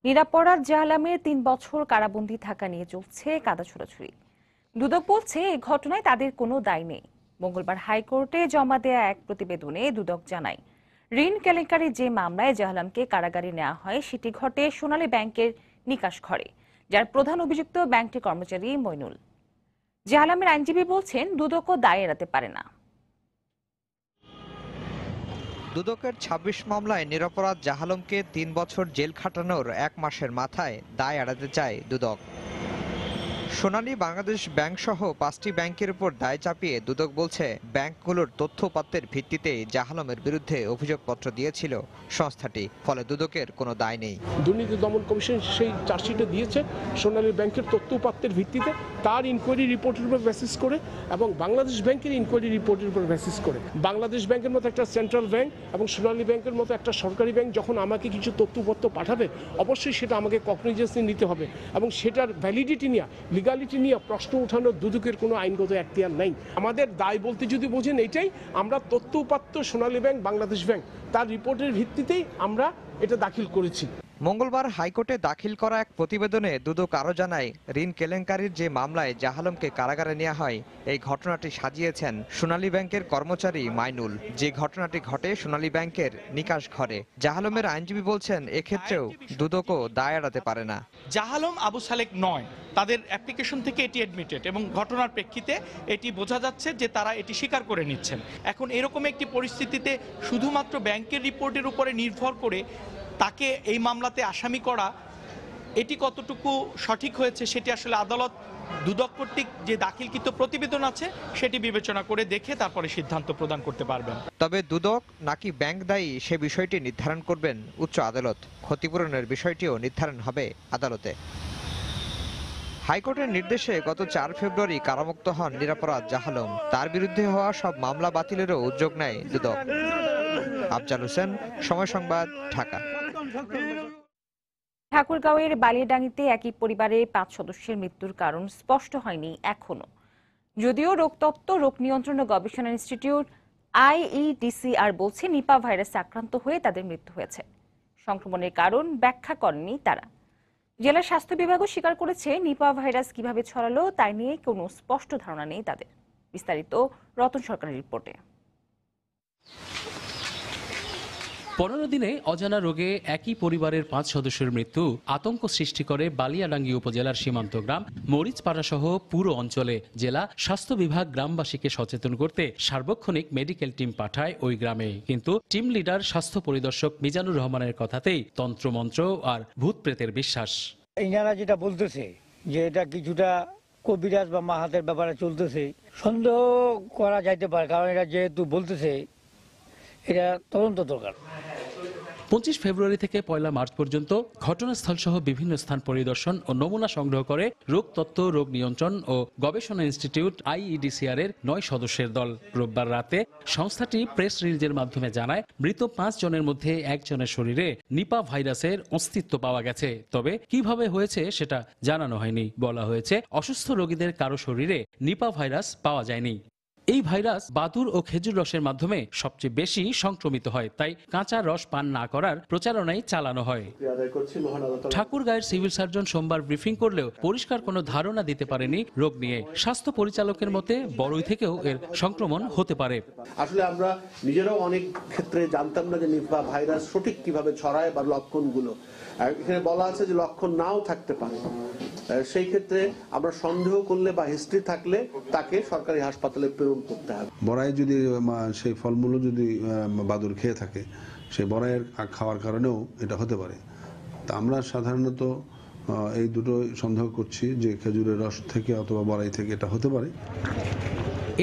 নিরাপরাধ জাহালামের 3 বছর কারাবন্দী থাকা নিয়ে চলছে কাদা ছোড়াছুড়ি। দুদক বলছে এই ঘটনায় তাদের কোনো দায় নেই। মঙ্গলবার হাইকোর্টে জমা দেয়া এক প্রতিবেদনে দুদক জানায়, ঋণ কেলেঙ্কারির যে মামলায় জাহালামকে কারাগারে নেওয়া হয় সেটি ঘটে সোনালী ব্যাংকের নিকাশ ঘরে, যার প্রধান অভিযুক্ত ব্যাংকটির কর্মচারী মইনুল। জাহালামের আইনজীবী বলছেন দুদকও দায় এড়াতে পারে না।
দুদকের 26 মামলায় নিরপরাধ জাহালমকে 3 বছর জেল খাটানোর 1 মাসের মাথায় দায় এড়াতে চায় দুদক। সোনালী বাংলাদেশ ব্যাংক সহ 5টি ব্যাংকের উপর দায় চাপিয়ে দুদক বলছে, ব্যাংকগুলোর তথ্যপত্রের ভিত্তিতে জাহালমের বিরুদ্ধে অভিযোগপত্র দিয়েছিল সংস্থাটি, ফলে দুদকের কোনো দায় নেই।
দুর্নীতি দমন কমিশন সেই চার্জশিটে দিয়েছে সোনালী ব্যাংকের তথ্যপত্রের ভিত্তিতে, তার ইনকোয়ারি রিপোর্টের উপর বেসিস করে এবং বাংলাদেশ ব্যাংকের ইনকোয়ারি রিপোর্টের উপর বেসিস করে। বাংলাদেশ ব্যাংকের মতো একটা সেন্ট্রাল ব্যাংক এবং সোনালী ব্যাংকের মতো একটা সরকারি ব্যাংক যখন আমাকে কিছু তথ্যপত্র পাঠাবে, অবশ্যই সেটা আমাকে কগনিজেন্সে নিতে হবে এবং সেটার ভ্যালিডিটি নিয়ে লিগালিটি নিয়ে প্রশ্ন উঠানোর দুদকের কোনো আইনগত এখতিয়ার নেই। আমাদের দায় বলতে যদি বোঝেন এইটাই, আমরা তথ্য উপাত্ত সোনালী ব্যাংক, বাংলাদেশ ব্যাংক তার রিপোর্টের ভিত্তিতেই আমরা এটা দাখিল করেছি।
মঙ্গলবার হাইকোর্টে দাখিল করা এক প্রতিবেদনে দুদক আরও জানায়, ঋণ কেলেঙ্কারির যে মামলায় জাহালমকে কারাগারে নেওয়া হয়, এই ঘটনাটি সাজিয়েছেন সোনালী ব্যাংকের কর্মচারী মাইনুল। যে ঘটনাটি ঘটে সোনালী ব্যাংকের নিকাশ ঘরে। জাহালমের আইনজীবী বলছেন, এক্ষেত্রেও দুদকও দায় এড়াতে পারে না।
জাহালম আবু সালেক নয়, তাদের অ্যাপ্লিকেশন থেকে এটি অ্যাডমিটেড এবং ঘটনার প্রেক্ষিতে এটি বোঝা যাচ্ছে যে তারা এটি স্বীকার করে নিচ্ছেন। এখন এরকম একটি পরিস্থিতিতে শুধুমাত্র ব্যাংকের রিপোর্টের উপরে নির্ভর করে তাকে এই মামলাতে আসামি করা, এটি কতটুকু সঠিক হয়েছে সেটি আসলে আদালত দুদক কর্তৃক যে দাখিলকৃত প্রতিবেদন আছে সেটি বিবেচনা করে দেখে তারপরে সিদ্ধান্ত প্রদান করতে পারবেন।
তবে দুদক নাকি ব্যাংক দায়ী সে বিষয়টি নির্ধারণ করবেন উচ্চ আদালত। ক্ষতিপূরণের বিষয়টিও নির্ধারণ হবে আদালতে। হাইকোর্টের নির্দেশে গত 4 ফেব্রুয়ারি কারামুক্ত হন নিরপরাধ জাহালম। তার বিরুদ্ধে হওয়া সব মামলা বাতিলেরও উদ্যোগ নেয় দুদক। আফজাল হোসেন, সময় সংবাদ, ঢাকা।
ঠাকুরগাঁওয়ের বালিয়াডাঙ্গিতে একই পরিবারের 5 সদস্যের মৃত্যুর কারণ স্পষ্ট হয়নি এখনো। যদিও রোগতত্ত্ব, রোগ নিয়ন্ত্রণ ও গবেষণা ইনস্টিটিউট IEDCR বলছে নিপা ভাইরাসে আক্রান্ত হয়ে তাদের মৃত্যু হয়েছে। সংক্রমণের কারণ ব্যাখ্যা করেনি তারা। জেলা স্বাস্থ্য বিভাগও স্বীকার করেছে নিপা ভাইরাস কিভাবে ছড়ালো তাই নিয়ে কোনো স্পষ্ট ধারণা নেই তাদের। বিস্তারিত রতন সরকারের রিপোর্টে।
15 দিনে অজানা রোগে একই পরিবারের 5 সদস্যের মৃত্যু আতঙ্ক সৃষ্টি করে বালিয়াডাঙ্গি উপজেলার সীমান্ত গ্রাম মরিচপাড়া সহ পুরো অঞ্চলে। জেলা স্বাস্থ্য বিভাগ গ্রামবাসীকে সচেতন করতে সার্বক্ষণিক মেডিকেল টিম পাঠায় ওই গ্রামে, কিন্তু টিম লিডার স্বাস্থ্য পরিদর্শক মিজানুর রহমানের কথাতেই তন্ত্রমন্ত্র আর ভূত প্রেতের বিশ্বাস।
ইনারা যেটা বলতেছে যে এটা কিছুটা কবিরাজ বা মাহাতের ব্যাপারে চলতেছে, সন্দেহ করা যাইতে পারে, কারণ এটা যেহেতু বলতেছে এটা তদন্ত দরকার।
25 ফেব্রুয়ারি থেকে 1 মার্চ পর্যন্ত ঘটনাস্থল সহ বিভিন্ন স্থান পরিদর্শন ও নমুনা সংগ্রহ করে রোগতত্ত্ব, রোগ নিয়ন্ত্রণ ও গবেষণা ইনস্টিটিউট IEDCR এর 9 সদস্যের দল। রোববার রাতে সংস্থাটি প্রেস রিলিজের মাধ্যমে জানায়, মৃত 5 জনের মধ্যে 1 জনের শরীরে নিপা ভাইরাসের অস্তিত্ব পাওয়া গেছে। তবে কিভাবে হয়েছে সেটা জানানো হয়নি। বলা হয়েছে, অসুস্থ রোগীদের কারো শরীরে নিপা ভাইরাস পাওয়া যায়নি। এই ভাইরাস বাদুর ও খেজুর রসের মাধ্যমে সবচেয়ে বেশি সংক্রমিত হয়, তাই কাঁচা রস পান না করার প্রচারণাই চালানো হয়। ঠাকুরগাঁয়ের সিভিল সার্জন সোমবার ব্রিফিং করলেও পরিষ্কার কোনো ধারণা দিতে পারেনি রোগ নিয়ে। স্বাস্থ্য পরিচালকের মতে বড়ই থেকেও এর সংক্রমণ হতে পারে।
আসলে আমরা নিজেরাও অনেক ক্ষেত্রে জানতাম না যে নিপা ভাইরাস সঠিক কিভাবে ছড়ায় বা লক্ষণগুলো। এখানে বলা আছে যে লক্ষণ নাও থাকতে পারে, সেই ক্ষেত্রে আমরা সন্দেহ করলে বা হিস্ট্রি থাকলে তাকে সরকারি হাসপাতালে প্রেরণ করতে হবে।
বড়াই যদি সেই ফলমূল যদি বাদুর খেয়ে থাকে, সেই বড়াইয়ের খাওয়ার কারণেও এটা হতে পারে। তা আমরা সাধারণত এই দুটো সন্দেহ করছি যে খেজুরের রস থেকে অথবা বড়াই থেকে এটা হতে পারে।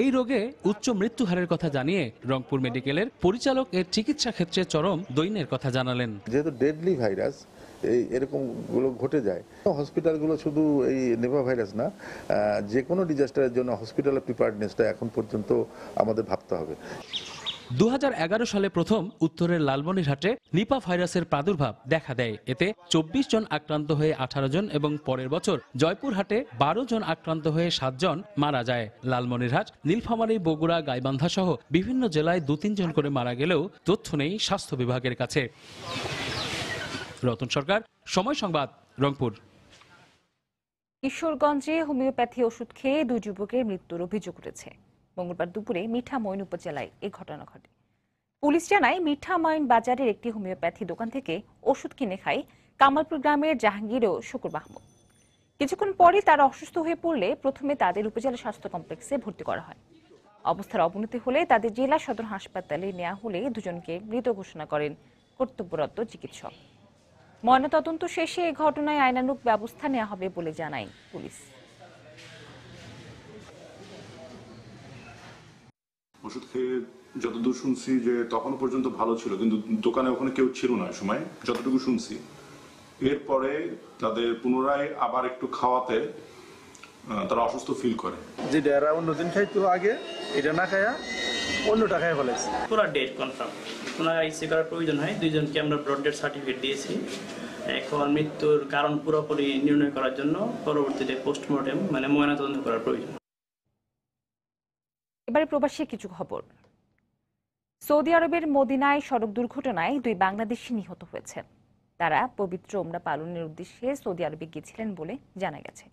এই রোগে উচ্চ মৃত্যু হারের কথা জানিয়ে রংপুর মেডিকেলের পরিচালক এর চিকিৎসা ক্ষেত্রে চরম দৈন্যের কথা জানালেন।
যেহেতু ডেডলি ভাইরাস এরকম গুলো ঘটে যায়, হসপিটালগুলো শুধু এই নিপা ভাইরাস না, যে কোনো ডিজাস্টারের জন্য হসপিটালের প্রিপারেডনেসটা এখন পর্যন্ত আমাদের ভাবতে হবে।
2011 সালে প্রথম উত্তরের লালমনিরহাটে নিপা ভাইরাসের প্রাদুর্ভাব দেখা দেয়। এতে 24 জন আক্রান্ত হয়ে 18 জন এবং পরের বছর জয়পুরহাটে 12 জন আক্রান্ত হয়ে 7 জন মারা যায়। লালমনিরহাট, নীলফামারী, বগুড়া, গাইবান্ধা সহ বিভিন্ন জেলায় 2-3 জন করে মারা গেলেও তথ্য নেই স্বাস্থ্য বিভাগের কাছে। রতন সরকার, সময় সংবাদ, রংপুর।
কিশোরগঞ্জে হোমিওপ্যাথি ওষুধ খেয়ে 2 যুবকের মৃত্যুর অভিযোগ উঠেছে। মঙ্গলবার দুপুরে মিঠামইন উপজেলায় এই ঘটনা ঘটে। পুলিশ জানায়, মিঠামইন বাজারের একটি হোমিওপ্যাথি দোকান থেকে ওষুধ কিনে খায় কামালপুর গ্রামের জাহাঙ্গীর ও শুকুর মাহমুদ। কিছুক্ষণ পরে তারা অসুস্থ হয়ে পড়লে প্রথমে তাদের উপজেলা স্বাস্থ্য কমপ্লেক্সে ভর্তি করা হয়। অবস্থার অবনতি হলে তাদের জেলা সদর হাসপাতালে নেওয়া হলে দুজনকে মৃত ঘোষণা করেন কর্তব্যরত চিকিৎসক। ময়নাতদন্ত শেষে এই ঘটনায় আইনানুগ ব্যবস্থা নেওয়া হবে বলে জানায় পুলিশ।
ওষুধ খেয়ে যতদূর শুনছি যে তখন পর্যন্ত ভালো ছিল, কিন্তু দোকানে ওখানে কেউ ছিল না সময়, যতটুকু শুনছি। এরপরে তাদের পুনরায় আবার একটু খাওয়াতে তারা অসুস্থ ফিল করে।
যে ডেরা অন্যদিন খাইতো আগে, এটা না খায়া অন্যটা খাই ফেলেছে।
পুরো ডেট কনফার্ম, ওনার আইসি করার প্রয়োজন হয়। 2 জনকে আমরা ব্লড ডেট সার্টিফিকেট দিয়েছি।
এখন মৃত্যুর কারণ পুরোপুরি নির্ণয় করার জন্য পরবর্তীতে পোস্টমর্টেম মানে ময়নাতদন্ত করার প্রয়োজন।
এবারে প্রবাসী কিছু খবর। সৌদি আরবের মদিনায় সড়ক দুর্ঘটনায় 2 বাংলাদেশি নিহত হয়েছেন। তারা পবিত্র ওমরা পালনের উদ্দেশ্যে সৌদি আরবে গিয়েছিলেন বলে জানা গেছে।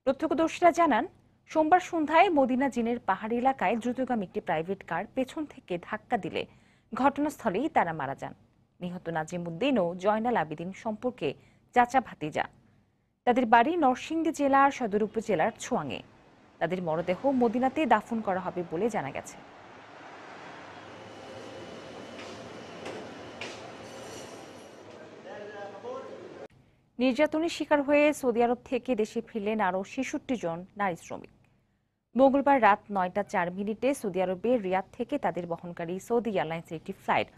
প্রত্যক্ষদর্শীরা জানান, সোমবার সন্ধ্যায় মদিনা জিনের পাহাড়ি এলাকায় দ্রুতগামী একটি প্রাইভেট কার পেছন থেকে ধাক্কা দিলে ঘটনাস্থলেই তারা মারা যান। নিহত নাজিমউদ্দিন ও জয়নাল আবেদিন সম্পর্কে চাচা ভাতিজা। তাদের বাড়ি নরসিংদী জেলার সদর উপজেলার ছোয়াঙে। তাদের মরদেহ মদিনাতে দাফন করা হবে বলে জানা গেছে। নির্যাতনের শিকার হয়ে সৌদি আরব থেকে দেশে ফিরলেন আরও 66 জন নারী শ্রমিক। মঙ্গলবার রাত 9টা 4 মিনিটে সৌদি আরবের রিয়াদ থেকে তাদের বহনকারী সৌদি এয়ারলাইন্সের একটি ফ্লাইট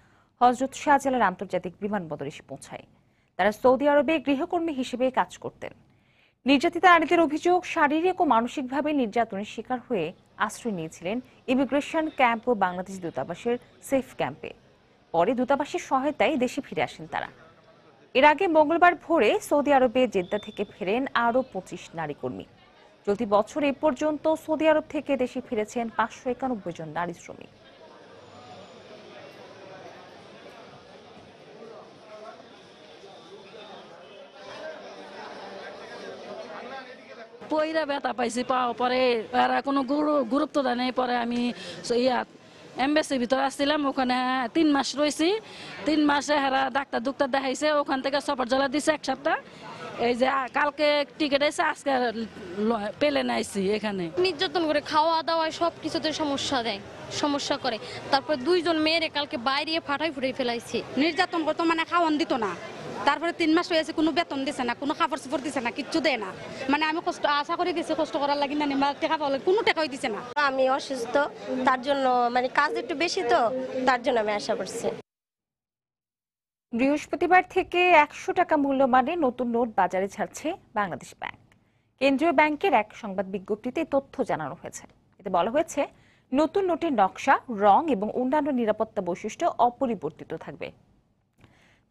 হজরত শাহজালাল আন্তর্জাতিক বিমানবন্দরে এসে পৌঁছায়। তারা সৌদি আরবে গৃহকর্মী হিসেবে কাজ করতেন। নির্যাতিতা নারীদের অভিযোগ, শারীরিক ও মানসিকভাবে নির্যাতনের শিকার হয়ে আশ্রয় নিয়েছিলেন ইমিগ্রেশন ক্যাম্প ও বাংলাদেশ দূতাবাসের সেফ ক্যাম্পে। পরে দূতাবাসের সহায়তায় দেশে ফিরে আসেন তারা। এর আগে মঙ্গলবার ভোরে সৌদি আরবে জেদ্দা থেকে ফেরেন আরও 25 নারী কর্মী। চলতি বছর এ পর্যন্ত সৌদি আরব থেকে দেশে ফিরেছেন 591 জন নারী শ্রমিক।
পয়রা ব্যথা পাইছি পাওয়া পরে এরা কোনো গুরুত্ব দেয় নাই। পরে আমি এমবেসির ভিতরে আসছিলাম, ওখানে 3 মাস রয়েছি। 3 মাসে হেরা ডাক্তার দেখাইছে, ওখান থেকে সফর জলা দিছে 1 সপ্তাহ। এই যে কালকে টিকিট এসে আজকে পেলে নাইছি। এখানে
নির্যাতন করে, খাওয়া দাওয়ায় সব কিছুতে সমস্যা করে। তারপর 2 জন মেয়েরে কালকে বাইরে ফাটাই ফুটাই ফেলাইছি।
নির্যাতন করতো, মানে খাওয়ান দিত না। তারপরে 3 মাস হয়েছে, কোনো বেতন দিছে না, কোনো খাবার সুপর দিছে না, কিচ্ছু দেয় না। মানে আমি কষ্ট আশা করে গেছি, কষ্ট করার লাগি না, টাকা পাওয়া কোনো টাকাই দিছে না।
আমি অসুস্থ, তার জন্য মানে কাজ একটু বেশি, তো তার জন্য আমি আশা করছি।
বৃহস্পতিবার থেকে 100 টাকা মূল্যমানের নতুন নোট বাজারে ছাড়ছে বাংলাদেশ ব্যাংক। কেন্দ্রীয় ব্যাংকের এক সংবাদ বিজ্ঞপ্তিতে তথ্য জানানো হয়েছে। এতে বলা হয়েছে, নতুন নোটের নকশা, রং এবং অন্যান্য নিরাপত্তা বৈশিষ্ট্য অপরিবর্তিত থাকবে।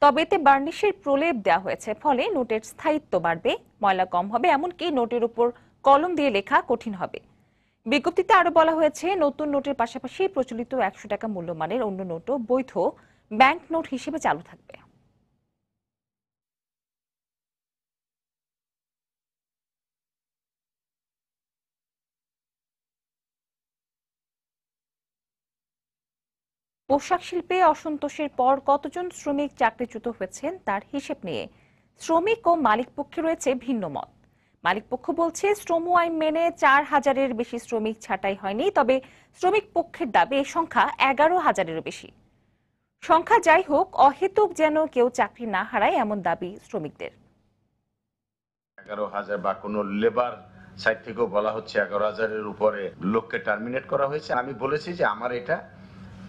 তবে এতে বার্নিশের প্রলেপ দেওয়া হয়েছে, ফলে নোটের স্থায়িত্ব বাড়বে, ময়লা কম হবে, এমনকি নোটের উপর কলম দিয়ে লেখা কঠিন হবে। বিজ্ঞপ্তিতে আরো বলা হয়েছে, নতুন নোটের পাশাপাশি প্রচলিত 100 টাকা মূল্যমানের অন্য নোটও বৈধ ব্যাংক নোট হিসেবে চালু থাকবে। পোশাক শিল্পে অসন্তোষের পর কতজন শ্রমিক চাকরিচ্যুত হয়েছেন তার হিসেব নিয়ে শ্রমিক ও মালিক পক্ষে রয়েছে ভিন্ন মত। মালিক পক্ষ বলছে, শ্রম আইন মেনে 4000-এর বেশি শ্রমিক ছাঁটাই হয়নি, তবে শ্রমিক পক্ষের দাবি এ সংখ্যা 11,000-এরও বেশি। সংখ্যা যাই হোক, অহেতুক যেন কেউ চাকরি না হারায় এমন দাবি শ্রমিকদের।
11,000 বা কোনো লেবার সাইড থেকেও বলা হচ্ছে 11,000-এর উপরে লোককে টার্মিনেট করা হয়েছে। আমি বলেছি যে আমার এটা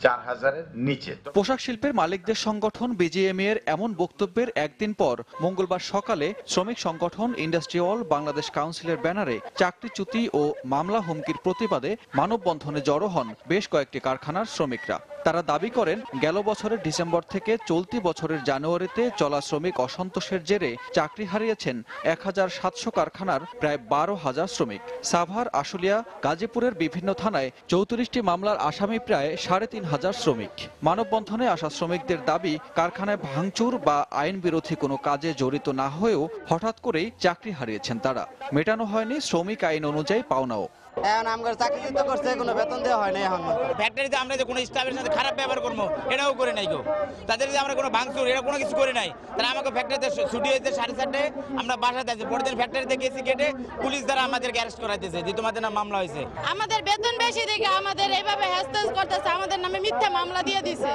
4000-এর নিচে।
পোশাক শিল্পের মালিকদের সংগঠন বিজিএমইএ এর এমন বক্তব্যের একদিন পর মঙ্গলবার সকালে শ্রমিক সংগঠন ইন্ডাস্ট্রিয়াল বাংলাদেশ কাউন্সিলের ব্যানারে চাকরিচ্যুতি ও মামলা হুমকির প্রতিবাদে মানববন্ধনে জড়ো হন বেশ কয়েকটি কারখানার শ্রমিকরা। তারা দাবি করেন, গেল বছরের ডিসেম্বর থেকে চলতি বছরের জানুয়ারিতে চলা শ্রমিক অসন্তোষের জেরে চাকরি হারিয়েছেন 1700 কারখানার প্রায় 12,000 শ্রমিক। সাভার, আশুলিয়া, গাজীপুরের বিভিন্ন থানায় 34টি মামলার আসামি প্রায় 3,500 শ্রমিক। মানববন্ধনে আসা শ্রমিকদের দাবি, কারখানায় ভাঙচুর বা আইন বিরোধী কোনো কাজে জড়িত না হয়েও হঠাৎ করেই চাকরি হারিয়েছেন তারা। মেটানো হয়নি শ্রমিক আইন অনুযায়ী পাওনাও।
এখন আমার চাকরি তো করছে, কোনো বেতন দেওয়া হয় না। এখন ফ্যাক্টরিতে আমরা যে কোনো স্টাফের সাথে খারাপ ব্যবহার করবো এটাও করে নাই কেউ। তাদের যে আমরা কোনো ভাঙচুর এটা কোনো কিছু করে নাই। তারা আমাকে ফ্যাক্টরিতে ছুটি হয়েছে 7:30টায়, আমরা বাসাতে আছি। পরের দিন ফ্যাক্টরিতে গেছি, গেটে পুলিশ দ্বারা আমাদেরকে অ্যারেস্ট করাইতেছে যে তোমাদের নামে মামলা হয়েছে।
আমাদের বেতন বেশি দেখে আমাদের এইভাবে হেস্তস করতেছে, আমাদের নামে মিথ্যা মামলা দিয়ে দিছে।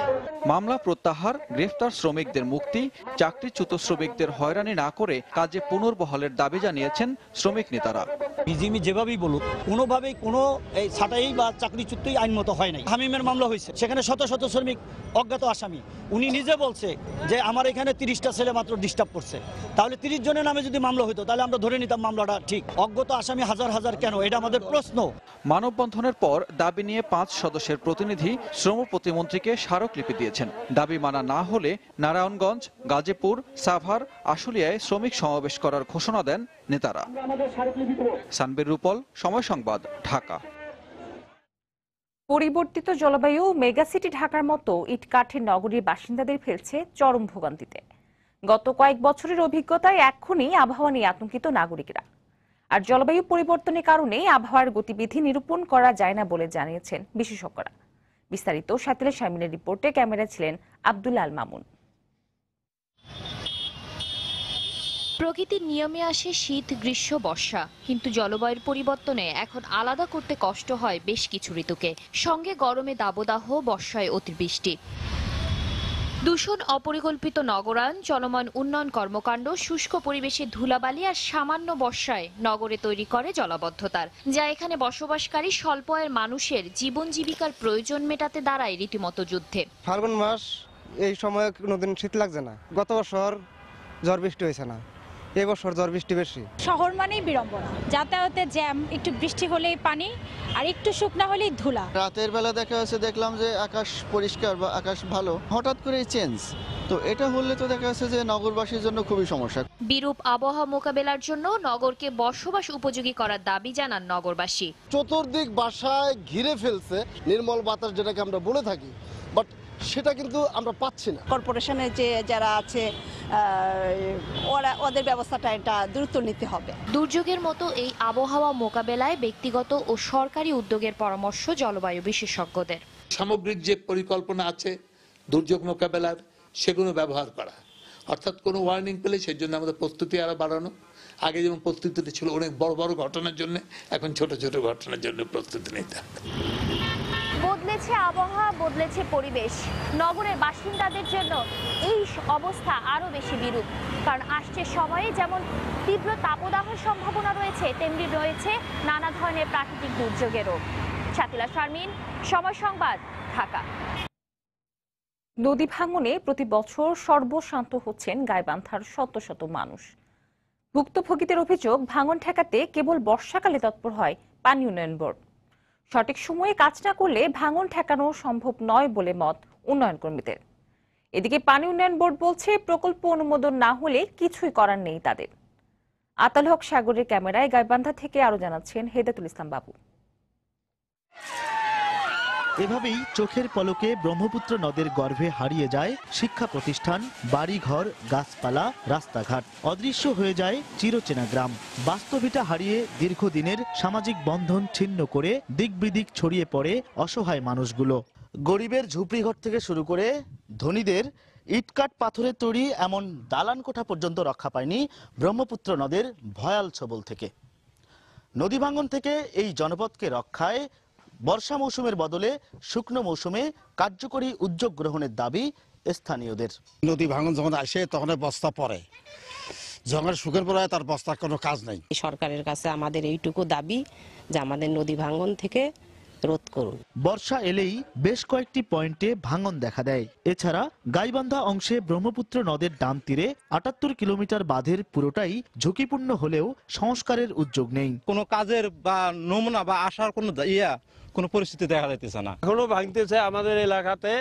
মামলা প্রত্যাহার, গ্রেফতার শ্রমিকদের মুক্তি, চাকরিচ্যুত শ্রমিকদের হয়রানি না করে কাজে পুনর্বহালের দাবি জানিয়েছেন শ্রমিক নেতারা।
বিজিএমই যেভাবেই বলুক, কোনোভাবেই কোনো এই ছাঁটাই বা চাকরিচ্যুতি আইনমতো হয় নাই। হামিমের মামলা হয়েছে, সেখানে
শত শত শ্রমিক অজ্ঞাত আসামি। উনি নিজে বলছে যে আমার এখানে 30টা ছেলে মাত্র ডিস্টার্ব করছে। তাহলে 30 জনের নামে যদি মামলা হতো তাহলে আমরা ধরে নিতাম মামলাটা ঠিক। অজ্ঞাত আসামি হাজার হাজার কেন, এটা আমাদের প্রশ্ন।
মানববন্ধনের পর দাবি নিয়ে 5 সদস্যের প্রতিনিধি শ্রম প্রতিমন্ত্রীকে স্মারকলিপি দিয়েছেন। দাবি মানা না হলে নারায়ণগঞ্জ, গাজীপুর, সাভার, আশুলিয়ায় শ্রমিক সমাবেশ করার ঘোষণা দেন নেতারা। সানবীর রূপল, সময় সংবাদ, ঢাকা।
পরিবর্তিত জলবায়ু মেগাসিটি ঢাকার মতো ইটকাঠের নগরীর বাসিন্দাদের ফেলছে চরম ভোগান্তিতে। গত কয়েক বছরের অভিজ্ঞতায় এখনই আবহাওয়া নিয়ে আতঙ্কিত নাগরিকরা। আর জলবায়ু পরিবর্তনের কারণে আবহাওয়ার গতিবিধি নিরূপণ করা যায় না বলে জানিয়েছেন বিশেষজ্ঞরা। বিস্তারিত সাতিলা শারমিনের রিপোর্টে ক্যামেরায় ছিলেন আব্দুল আল মামুন।
প্রকৃতির নিয়মে আসে শীত, গ্রীষ্ম, বর্ষা, কিন্তু জলবায়ুর পরিবর্তনে এখন আলাদা করতে কষ্ট হয় বেশ কিছু ঋতুকে। সঙ্গে গরমে দাবদাহ, বর্ষায় অতিবৃষ্টি। দূষণ, অপরিকল্পিত নগরায়ন, চলমান উন্নয়ন কর্মকাণ্ড, শুষ্ক পরিবেশে ধুলাবালি আর সামান্য বর্ষায় নগরে তৈরি করে জলাবদ্ধতার, যা এখানে বসবাসকারী স্বল্প আয়ের মানুষের জীবন জীবিকার প্রয়োজন মেটাতে দাঁড়ায় রীতিমতো যুদ্ধে।
ফাল্গুন মাস এই সময় কোনোদিন শীত লাগছে না। গত বছর ঝড় বৃষ্টি হয়েছে না, এবছর ঝড় বৃষ্টি বেশি।
শহর মানেই বিড়ম্বনা, যাতায়াতে জ্যাম, একটু বৃষ্টি হলেই পানি, আর একটু শুকনা হলেই ধুলা।
রাতের বেলা দেখলাম যে আকাশ পরিষ্কার বা আকাশ ভালো, হঠাৎ করে চেঞ্জ। তো এটা হলে তো দেখা যাচ্ছে যে নগরবাসীর জন্য খুবই সমস্যা।
বিরূপ আবহাওয়া মোকাবেলার জন্য নগরকে বসবাস উপযোগী করার দাবি জানান নগরবাসী।
চতুর্দিক বাসায় ঘিরে ফেলছে নির্মল বাতাস, যেটাকে আমরা বলে থাকি, বাট সেটা কিন্তু আমরা পাচ্ছি না।
কর্পোরেশনের যে যারা আছে ওদের ব্যবস্থাটা এটা দ্রুত নিতে হবে।
দুর্যোগের মতো এই আবহাওয়া মোকাবেলায় ব্যক্তিগত ও সরকারি উদ্যোগের পরামর্শ জলবায়ু বিশেষজ্ঞদের।
সামগ্রিক যে পরিকল্পনা আছে দুর্যোগ মোকাবেলার, সেগুলো ব্যবহার করা, অর্থাৎ কোনো ওয়ার্নিং পেলে সেই জন্য আমাদের প্রস্তুতি আরো বাড়ানো। আগে যেমন প্রস্তুতিটা ছিল অনেক বড় বড় ঘটনার জন্য, এখন ছোট ছোট ঘটনার জন্য প্রস্তুতি নিতে হবে।
বদলেছে আবহাওয়া, বদলেছে পরিবেশ। নগরের বাসিন্দাদের জন্য এই অবস্থা আরো বেশি বিরূপ, কারণ আসছে সময়ে যেমন তীব্র তাপদাহের সম্ভাবনা রয়েছে, তেমনি রয়েছে নানা ধরনের প্রাকৃতিক দুর্যোগেরও। সাতিলা শারমিন, সময় সংবাদ, ঢাকা।
নদী ভাঙনে প্রতি বছর সর্বশান্ত হচ্ছেন গাইবান্ধার শত শত মানুষ। ভুক্তভোগীদের অভিযোগ, ভাঙন ঠেকাতে কেবল বর্ষাকালে তৎপর হয় পানি উন্নয়ন বোর্ড। সঠিক সময়ে কাজ না করলে ভাঙন ঠেকানো সম্ভব নয় বলে মত উন্নয়ন কর্মীদের। এদিকে পানি উন্নয়ন বোর্ড বলছে, প্রকল্প অনুমোদন না হলে কিছুই করার নেই তাদের। আতাল হক সাগরের ক্যামেরায় গাইবান্ধা থেকে আরো জানাচ্ছেন হেদায়েতুল ইসলাম বাবু।
এভাবেই চোখের পলকে ব্রহ্মপুত্র নদের গর্ভে হারিয়ে যায় শিক্ষা প্রতিষ্ঠান, বাড়িঘর, গাছপালা, রাস্তাঘাট। অদৃশ্য হয়ে যায় চিরচেনা গ্রাম। বাস্তবিকতা হারিয়ে দীর্ঘদিনের সামাজিক বন্ধন ছিন্ন করে দিক বিদিক ছড়িয়ে পড়ে অসহায় মানুষগুলো। গরিবের ঝুপড়িঘর থেকে শুরু করে ধনীদের ইটকাট পাথরের তৈরি এমন দালান কোঠা পর্যন্ত রক্ষা পায়নি ব্রহ্মপুত্র নদের ভয়াল ছবল থেকে। নদী ভাঙন থেকে এই জনপদকে রক্ষায় বর্ষা মৌসুমের বদলে শুকনো মৌসুমে কার্যকরী উদ্যোগ গ্রহণের দাবি স্থানীয়দের।
নদী ভাঙন যখন আসে তখন বস্তা পড়ে, যখন শুকের পরে তার বস্তার কোনো কাজ নাই।
সরকারের কাছে আমাদের এইটুকু দাবি যে আমাদের নদী ভাঙন থেকে রোধ করুন।
বর্ষা এলেই বেশ কয়েকটি পয়েন্টে ভাঙন দেখা দেয়। এছাড়া গাইবান্ধা অংশে ব্রহ্মপুত্র নদের ডান তীরে 78 কিলোমিটার বাঁধের পুরোটাই ঝুঁকিপূর্ণ হলেও সংস্কারের উদ্যোগ নেই।
কোনো কাজের বা নমুনা বা আসার কোনো পরিস্থিতি দেখা যাইতেছে না।
এখনো ভাঙতেছে আমাদের এলাকাতে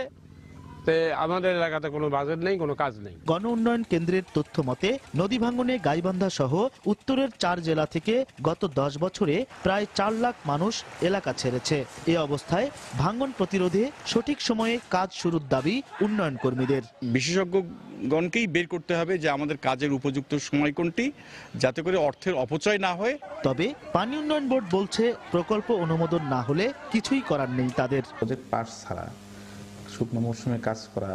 কোনো বাজেট নেই, কোনো কাজ নেই।
গণ উন্নয়ন কেন্দ্রের তথ্য মতে নদী ভাঙনে গাইবান্ধা সহ উত্তরের 4 জেলা থেকে গত 10 বছরে প্রায় 4 লাখ মানুষ এলাকা ছেড়েছে। এ অবস্থায় ভাঙন প্রতিরোধে সঠিক সময়ে কাজ শুরুর দাবি উন্নয়ন কর্মীদের।
বিশেষজ্ঞগণকেই বের করতে হবে যে আমাদের কাজের উপযুক্ত সময় কোনটি, যাতে করে অর্থের অপচয় না হয়।
তবে পানি উন্নয়ন বোর্ড বলছে, প্রকল্প অনুমোদন না হলে কিছুই করার নেই তাদের।
প্রজেক্ট পাস ছাড়া শুকনো মৌসুমে কাজ করা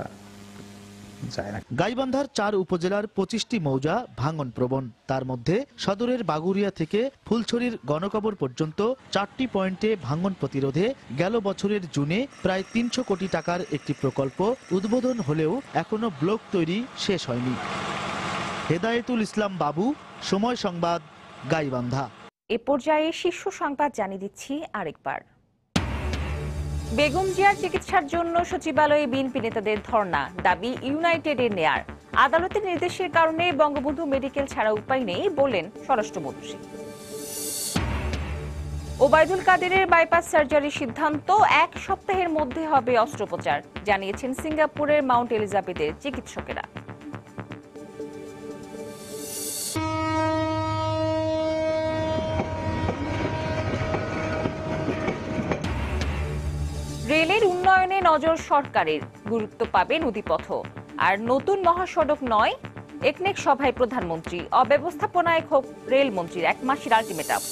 যায় না।
গাইবান্ধার 4 উপজেলার 25টি মৌজা ভাঙন প্রবণ। তার মধ্যে সদরের বাগুরিয়া থেকে ফুলছড়ির গণকবর পর্যন্ত 4টি পয়েন্টে ভাঙন প্রতিরোধে গেল বছরের জুনে প্রায় 300 কোটি টাকার একটি প্রকল্প উদ্বোধন হলেও এখনো ব্লক তৈরি শেষ হয়নি। হেদায়েতুল ইসলাম বাবু, সময় সংবাদ, গাইবান্ধা।
এ পর্যায়ে শীর্ষ সংবাদ জানিয়ে দিচ্ছি আরেকবার। বেগম জিয়ার চিকিৎসার জন্য সচিবালয়ে বিএনপি নেতাদের ধর্ণা, দাবি ইউনাইটেডের নেয়ার। আদালতের নির্দেশের কারণে বঙ্গবন্ধু মেডিকেল ছাড়া উপায় নেই বললেন স্বরাষ্ট্রমন্ত্রী। ওবায়দুল কাদেরের বাইপাস সার্জারির সিদ্ধান্ত, 1 সপ্তাহের মধ্যে হবে অস্ত্রোপচার, জানিয়েছেন সিঙ্গাপুরের মাউন্ট এলিজাবেথের চিকিৎসকেরা। রেলের উন্নয়নে নজর সরকারের, গুরুত্ব পাবে নদীপথ। আর নতুন মহাসড়ক নয়, একনেক সভায় প্রধানমন্ত্রী, অব্যবস্থাপনায় ক্ষোভ রেলমন্ত্রীর, 1 মাসের আলটিমেটাম।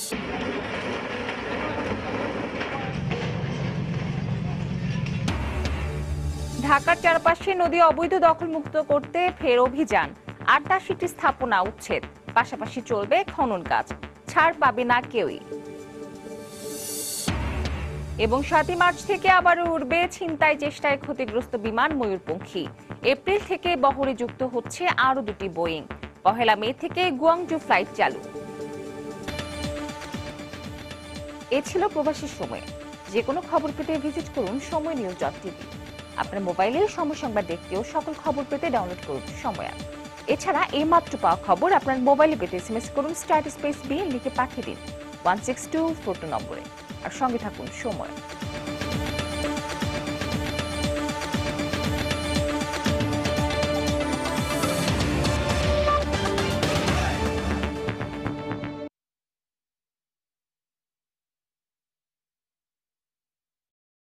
ঢাকার চারপাশে নদী অবৈধ দখলমুক্ত করতে ফের অভিযান, 88টি স্থাপনা উচ্ছেদ, পাশাপাশি চলবে খনন কাজ, ছাড় পাবে না কেউই। এবং 7 মার্চ থেকে আবারও উড়বে ছিনতাই চেষ্টায় ক্ষতিগ্রস্ত বিমান ময়ূরপঙ্খী। এপ্রিল থেকে বহরে যুক্ত হচ্ছে আরও 2টি বোয়িং। 1 মে থেকে গুয়াংজু ফ্লাইট চালু। এ ছিল প্রবাসীর সময়। যে কোনো খবর পেতে ভিজিট করুন সময়.নিউজ.টিভি। আপনার মোবাইলে সময় সংবাদ দেখতেও সকল খবর পেতে ডাউনলোড করুন সময় অ্যাপ। এছাড়া এইমাত্র পাওয়া খবর আপনার মোবাইলে পেতে SMS করুন *B লিখে পাঠিয়ে দিন 16242 নম্বরে। আর সঙ্গে থাকুন সময়।